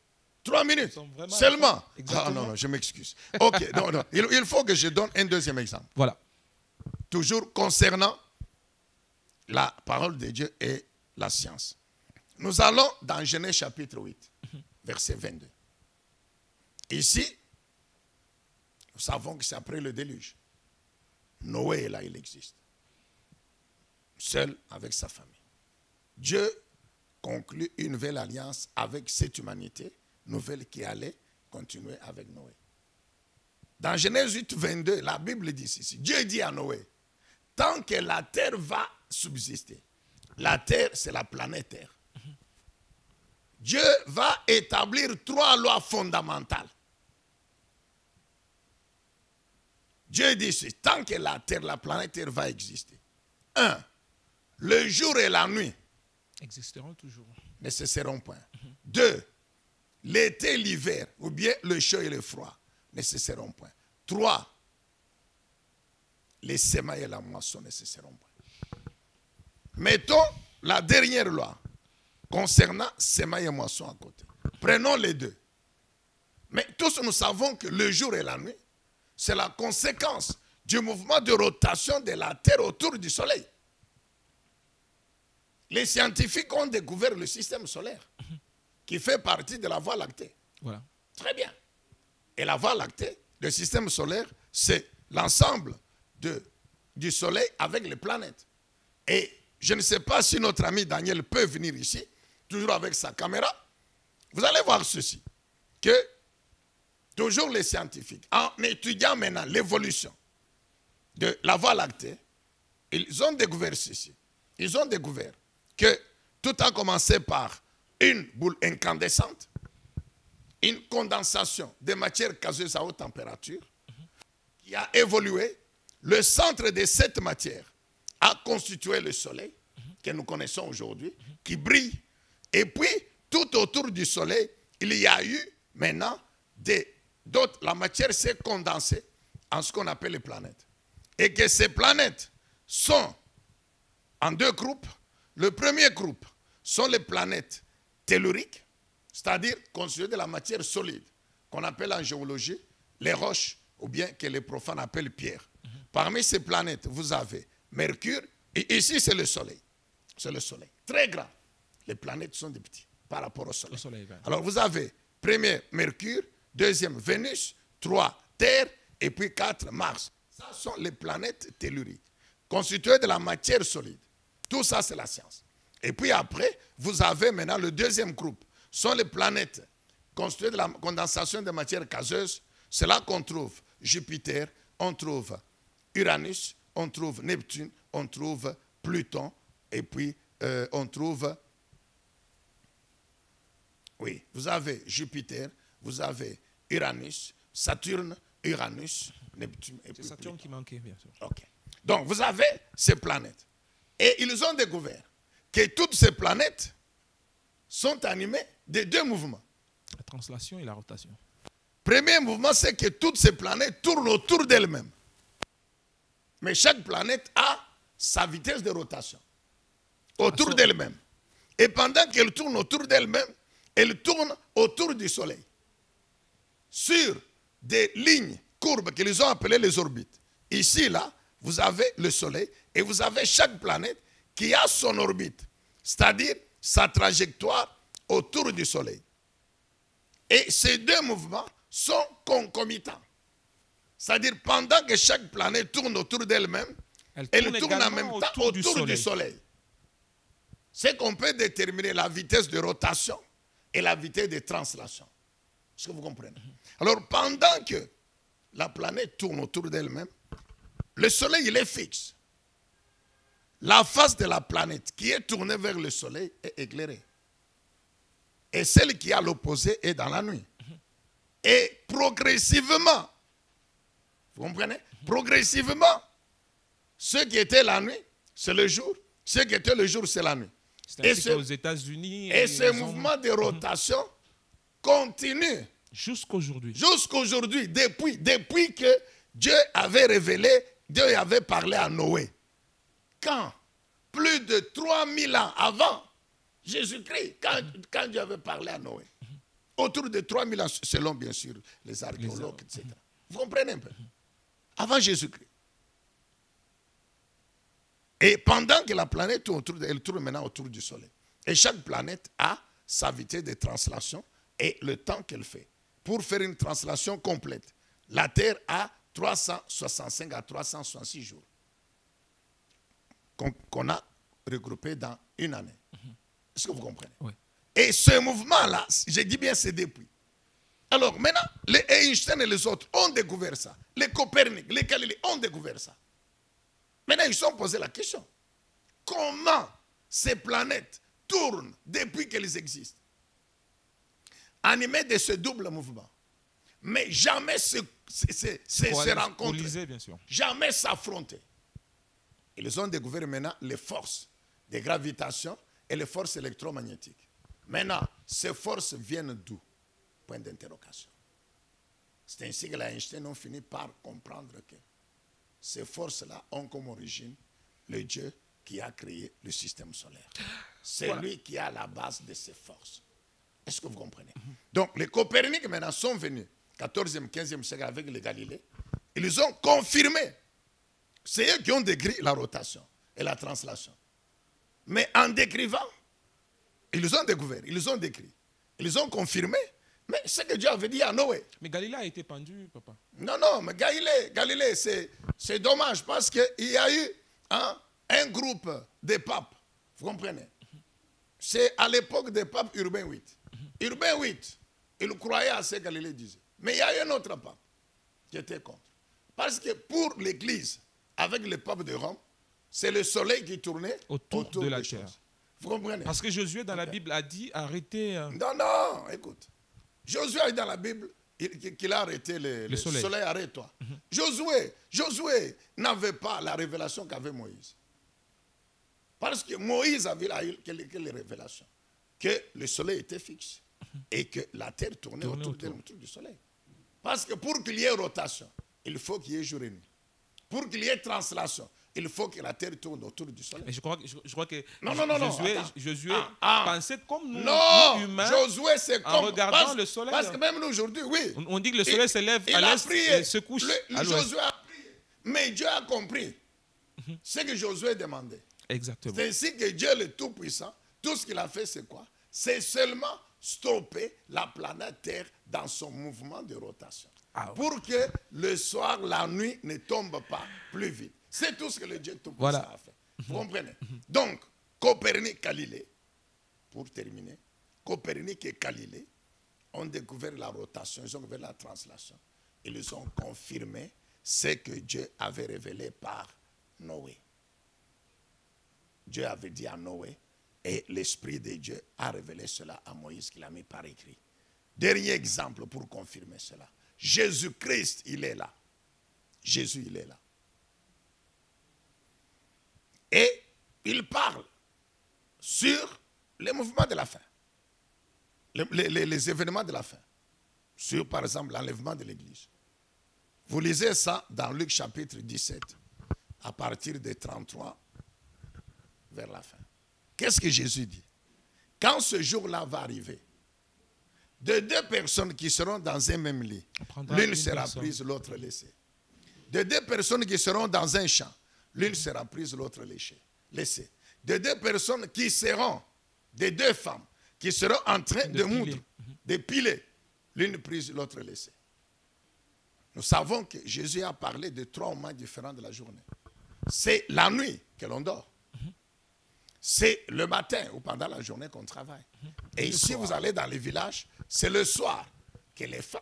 3 minutes seulement? Exactement. Non, je m'excuse. Ok, non. Il faut que je donne un deuxième exemple. Voilà. Toujours concernant la parole de Dieu et la science. Nous allons dans Genèse chapitre 8, verset 22. Ici, nous savons que c'est après le déluge. Noé est là, il existe. Seul avec sa famille. Dieu conclut une nouvelle alliance avec cette humanité nouvelle qui allait continuer avec Noé. Dans Genèse 8, 22, la Bible dit ceci. Dieu dit à Noé, tant que la terre va subsister, la terre, c'est la planète Terre. Dieu va établir 3 lois fondamentales. Dieu dit ceci, tant que la terre, la planète Terre va exister. 1. Le jour et la nuit existeront toujours. Ne cesseront point. 2. L'été et l'hiver, ou bien le chaud et le froid, ne cesseront point. 3. Les semailles et la moisson ne cesseront point. Mettons la dernière loi concernant semailles et moisson à côté. Prenons les deux. Mais tous nous savons que le jour et la nuit, c'est la conséquence du mouvement de rotation de la Terre autour du Soleil. Les scientifiques ont découvert le système solaire qui fait partie de la Voie lactée. Voilà. Très bien. Et la Voie lactée, le système solaire, c'est l'ensemble du Soleil avec les planètes. Et je ne sais pas si notre ami Daniel peut venir ici, toujours avec sa caméra. Vous allez voir ceci, que toujours les scientifiques, en étudiant maintenant l'évolution de la Voie lactée, ils ont découvert ceci. Ils ont découvert que tout a commencé par une boule incandescente, une condensation de matières gazeuses à haute température qui a évolué. Le centre de cette matière a constitué le Soleil que nous connaissons aujourd'hui, qui brille. Et puis, tout autour du Soleil, il y a eu maintenant la matière s'est condensée en ce qu'on appelle les planètes. Et que ces planètes sont en 2 groupes. Le premier groupe sont les planètes telluriques, c'est-à-dire constituées de la matière solide, qu'on appelle en géologie les roches, ou bien que les profanes appellent pierres. Parmi ces planètes, vous avez Mercure, et ici c'est le Soleil. C'est le Soleil, très grand. Les planètes sont des petits par rapport au Soleil. Alors vous avez premier Mercure, deuxième Vénus, 3 Terre, et puis 4 Mars. Ça sont les planètes telluriques, constituées de la matière solide. Tout ça, c'est la science. Et puis après, vous avez maintenant le deuxième groupe. Ce sont les planètes constituées de la condensation de matières gazeuses. C'est là qu'on trouve Jupiter, on trouve Uranus, on trouve Neptune, on trouve Pluton, et puis on trouve... Oui, vous avez Jupiter, vous avez Uranus, Saturne, Uranus, Neptune et puis c'est Saturne Pluton. qui manquait, bien sûr. Ok. Donc, vous avez ces planètes. Et ils ont découvert que toutes ces planètes sont animées de 2 mouvements. La translation et la rotation. Premier mouvement, c'est que toutes ces planètes tournent autour d'elles-mêmes. Mais chaque planète a sa vitesse de rotation autour d'elle-même. Et pendant qu'elle tourne autour d'elle-même, elle tourne autour du Soleil. Sur des lignes courbes qu'ils ont appelées les orbites. Ici, là, vous avez le Soleil et vous avez chaque planète qui a son orbite, c'est-à-dire sa trajectoire autour du Soleil. Et ces deux mouvements sont concomitants. C'est-à-dire, pendant que chaque planète tourne autour d'elle-même, elle tourne en même temps autour du Soleil. C'est qu'on peut déterminer la vitesse de rotation et la vitesse de translation. Est-ce que vous comprenez? Alors, pendant que la planète tourne autour d'elle-même, le Soleil, il est fixe. La face de la planète qui est tournée vers le Soleil est éclairée. Et celle qui est à l'opposé est dans la nuit. Et progressivement, vous comprenez? Progressivement, ce qui était la nuit, c'est le jour. Ce qui était le jour, c'est la nuit. C'est aux États-Unis. Et ce mouvement de rotation continue. Jusqu'aujourd'hui. Jusqu'aujourd'hui, depuis que Dieu avait révélé, Dieu avait parlé à Noé. Quand? Plus de 3000 ans avant Jésus-Christ, quand Dieu avait parlé à Noé. Autour de 3000 ans, selon bien sûr les archéologues, etc. Vous comprenez un peu? Avant Jésus-Christ. Et pendant que la planète tourne elle tourne maintenant autour du Soleil. Et chaque planète a sa vitesse de translation et le temps qu'elle fait. Pour faire une translation complète, la Terre a 365 à 366 jours qu'on a regroupé dans une année. Est-ce que vous comprenez? Oui. Et ce mouvement-là, je dis bien c'est depuis. Alors maintenant, les Einstein et les autres ont découvert ça. Les Copernic, les Galilée ont découvert ça. Maintenant, ils se sont posé la question. Comment ces planètes tournent depuis qu'elles existent? Animées de ce double mouvement. Mais jamais se rencontrer. Bien sûr. Jamais s'affronter. Ils ont découvert maintenant les forces de gravitation et les forces électromagnétiques. Maintenant, ces forces viennent d'où? Point d'interrogation. C'est ainsi que les Einstein ont fini par comprendre que ces forces-là ont comme origine le Dieu qui a créé le système solaire. C'est lui qui a la base de ces forces. Est-ce que vous comprenez? Donc, les Copernic maintenant sont venus, 14e, 15e siècle avec les Galilée. Ils ont confirmé. C'est eux qui ont décrit la rotation et la translation. Mais en décrivant, ils ont découvert, ils ont décrit, ils ont confirmé. Mais ce que Dieu avait dit à Noé. Mais Galilée a été pendu, papa. Non, non, mais Galilée, c'est dommage parce qu'il y a eu un groupe de papes. Vous comprenez? C'est à l'époque des papes Urbain VIII. Urbain VIII, il croyait à ce que Galilée disait. Mais il y a eu un autre pape qui était contre. Parce que pour l'Église, avec le pape de Rome, c'est le soleil qui tournait autour de la terre. Vous comprenez? Parce que Josué dans la Bible a dit arrêtez. Non, non, écoute. Josué a dit dans la Bible qu'il a arrêté le soleil. Arrête-toi. Josué n'avait pas la révélation qu'avait Moïse. Parce que Moïse avait quelle révélation? Que le soleil était fixe et que la terre tournait autour du soleil. Parce que pour qu'il y ait rotation, il faut qu'il y ait jour et nuit. Pour qu'il y ait translation, il faut que la terre tourne autour du soleil. Mais je crois que Josué pensait comme nous, nous humains, Josué, c'est comme, en regardant le soleil. Parce que même nous aujourd'hui, oui. On dit que le soleil se lève à l'est et se couche à l'ouest. Josué a prié, mais Dieu a compris ce que Josué demandait. Exactement. C'est ainsi que Dieu, le Tout-Puissant, tout ce qu'il a fait, c'est quoi? C'est seulement stopper la planète Terre dans son mouvement de rotation. Pour que le soir, la nuit ne tombe pas plus vite. C'est tout ce que le Dieu Tout-Puissant a fait. Vous comprenez? Donc, Copernic, Galilée, pour terminer, Copernic et Galilée ont découvert la rotation, ils ont découvert la translation. Ils ont confirmé ce que Dieu avait révélé par Noé. Dieu avait dit à Noé, et l'Esprit de Dieu a révélé cela à Moïse, qu'il a mis par écrit. Dernier exemple pour confirmer cela. Jésus-Christ, il est là. Jésus, il est là. Et il parle sur les mouvements de la fin. Les événements de la fin. Sur, par exemple, l'enlèvement de l'Église. Vous lisez ça dans Luc chapitre 17, à partir de 33, vers la fin. Qu'est-ce que Jésus dit? Quand ce jour-là va arriver, de deux personnes qui seront dans un même lit, l'une sera prise, l'autre laissée. De deux personnes qui seront dans un champ, l'une sera prise, l'autre laissée. De deux personnes qui seront, de deux femmes, qui seront en train de moudre, de piler, l'une prise, l'autre laissée. Nous savons que Jésus a parlé de 3 moments différents de la journée. C'est la nuit que l'on dort. C'est le matin ou pendant la journée qu'on travaille. Et ici, vous allez dans les villages, c'est le soir que les femmes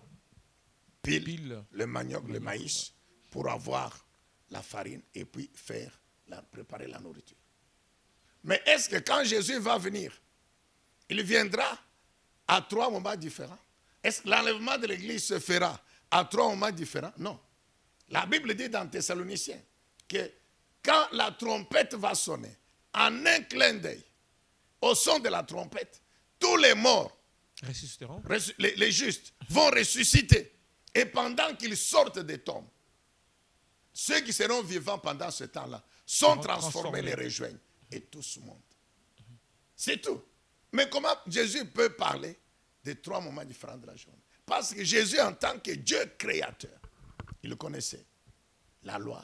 pilent le manioc, le maïs, pour avoir la farine et puis préparer la nourriture. Mais est-ce que quand Jésus va venir, il viendra à 3 moments différents? Est-ce que l'enlèvement de l'église se fera à 3 moments différents? Non. La Bible dit dans Thessaloniciens que quand la trompette va sonner, en un clin d'œil, au son de la trompette, tous les morts, les justes, vont ressusciter. Et pendant qu'ils sortent des tombes, ceux qui seront vivants pendant ce temps-là sont transformés, les rejoignent et tous montent. C'est tout. Mais comment Jésus peut parler de 3 moments différents de la journée? Parce que Jésus, en tant que Dieu créateur, il connaissait la loi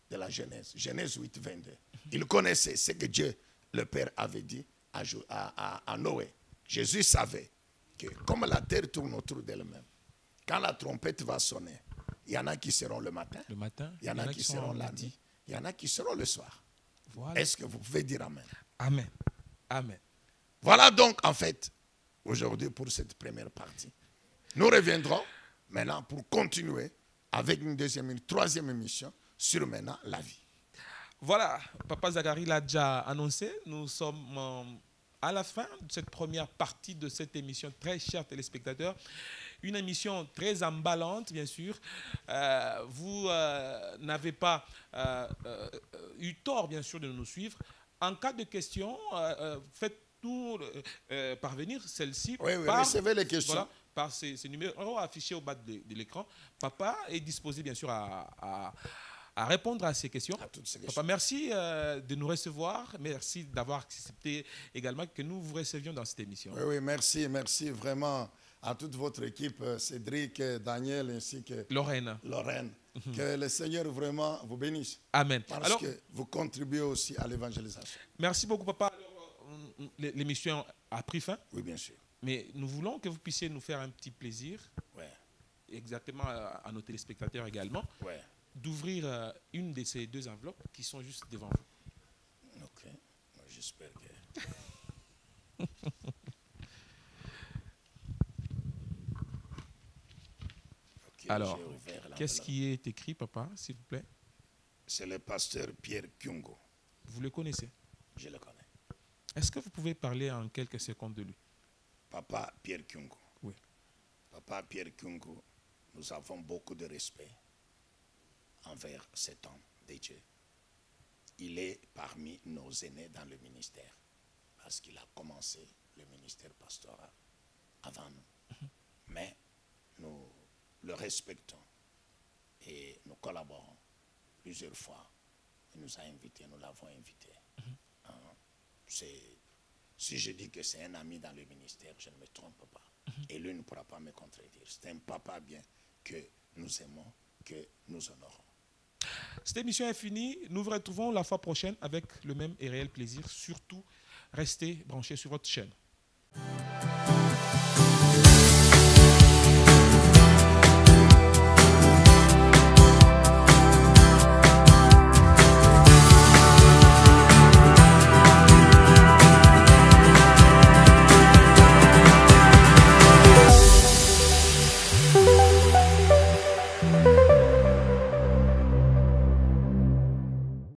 de la Genèse, Genèse 8, 22. Il connaissait ce que Dieu, le Père, avait dit à Noé. Jésus savait que comme la terre tourne autour d'elle-même, quand la trompette va sonner, il y en a qui seront le matin, il y en a qui seront la nuit, il y en a qui seront le soir. Voilà. Est-ce que vous pouvez dire Amen? Amen. Amen. Voilà donc en fait, aujourd'hui pour cette première partie. Nous reviendrons maintenant pour continuer avec une deuxième, une troisième émission sur maintenant la vie. Voilà, Papa Zacharie l'a déjà annoncé, nous sommes à la fin de cette première partie de cette émission, très chers téléspectateurs. Une émission très emballante, bien sûr. Vous n'avez pas eu tort, bien sûr, de nous suivre. En cas de questions, faites-nous parvenir celle-ci. Oui, recevez les questions. Voilà, par ces numéros affichés au bas de l'écran. Papa est disposé, bien sûr, à répondre à ces questions. Papa, merci de nous recevoir. Merci d'avoir accepté également que nous vous recevions dans cette émission. Oui, merci vraiment à toute votre équipe, Cédric, Daniel, ainsi que Lorraine. Que le Seigneur vraiment vous bénisse. Amen. Parce que vous contribuez aussi à l'évangélisation. Merci beaucoup, Papa. Alors, l'émission a pris fin. Oui, bien sûr. Mais nous voulons que vous puissiez nous faire un petit plaisir. Ouais. Exactement à nos téléspectateurs également. Ouais. D'ouvrir une de ces 2 enveloppes qui sont juste devant vous. Ok. J'espère que... Alors, qu'est-ce qui est écrit, Papa, s'il vous plaît? C'est le pasteur Pierre Kyungo. Vous le connaissez? Je le connais. Est-ce que vous pouvez parler en quelques secondes de lui? Papa Pierre Kyungo. Oui. Papa Pierre Kyungo, nous avons beaucoup de respect envers cet homme de Dieu. Il est parmi nos aînés dans le ministère parce qu'il a commencé le ministère pastoral avant nous. Mais nous le respectons et nous collaborons plusieurs fois. Il nous a invités, nous l'avons invité. Si je dis que c'est un ami dans le ministère, je ne me trompe pas. Et lui ne pourra pas me contredire. C'est un papa bien que nous aimons, que nous honorons. Cette émission est finie. Nous vous retrouvons la fois prochaine avec le même et réel plaisir. Surtout, restez branchés sur votre chaîne.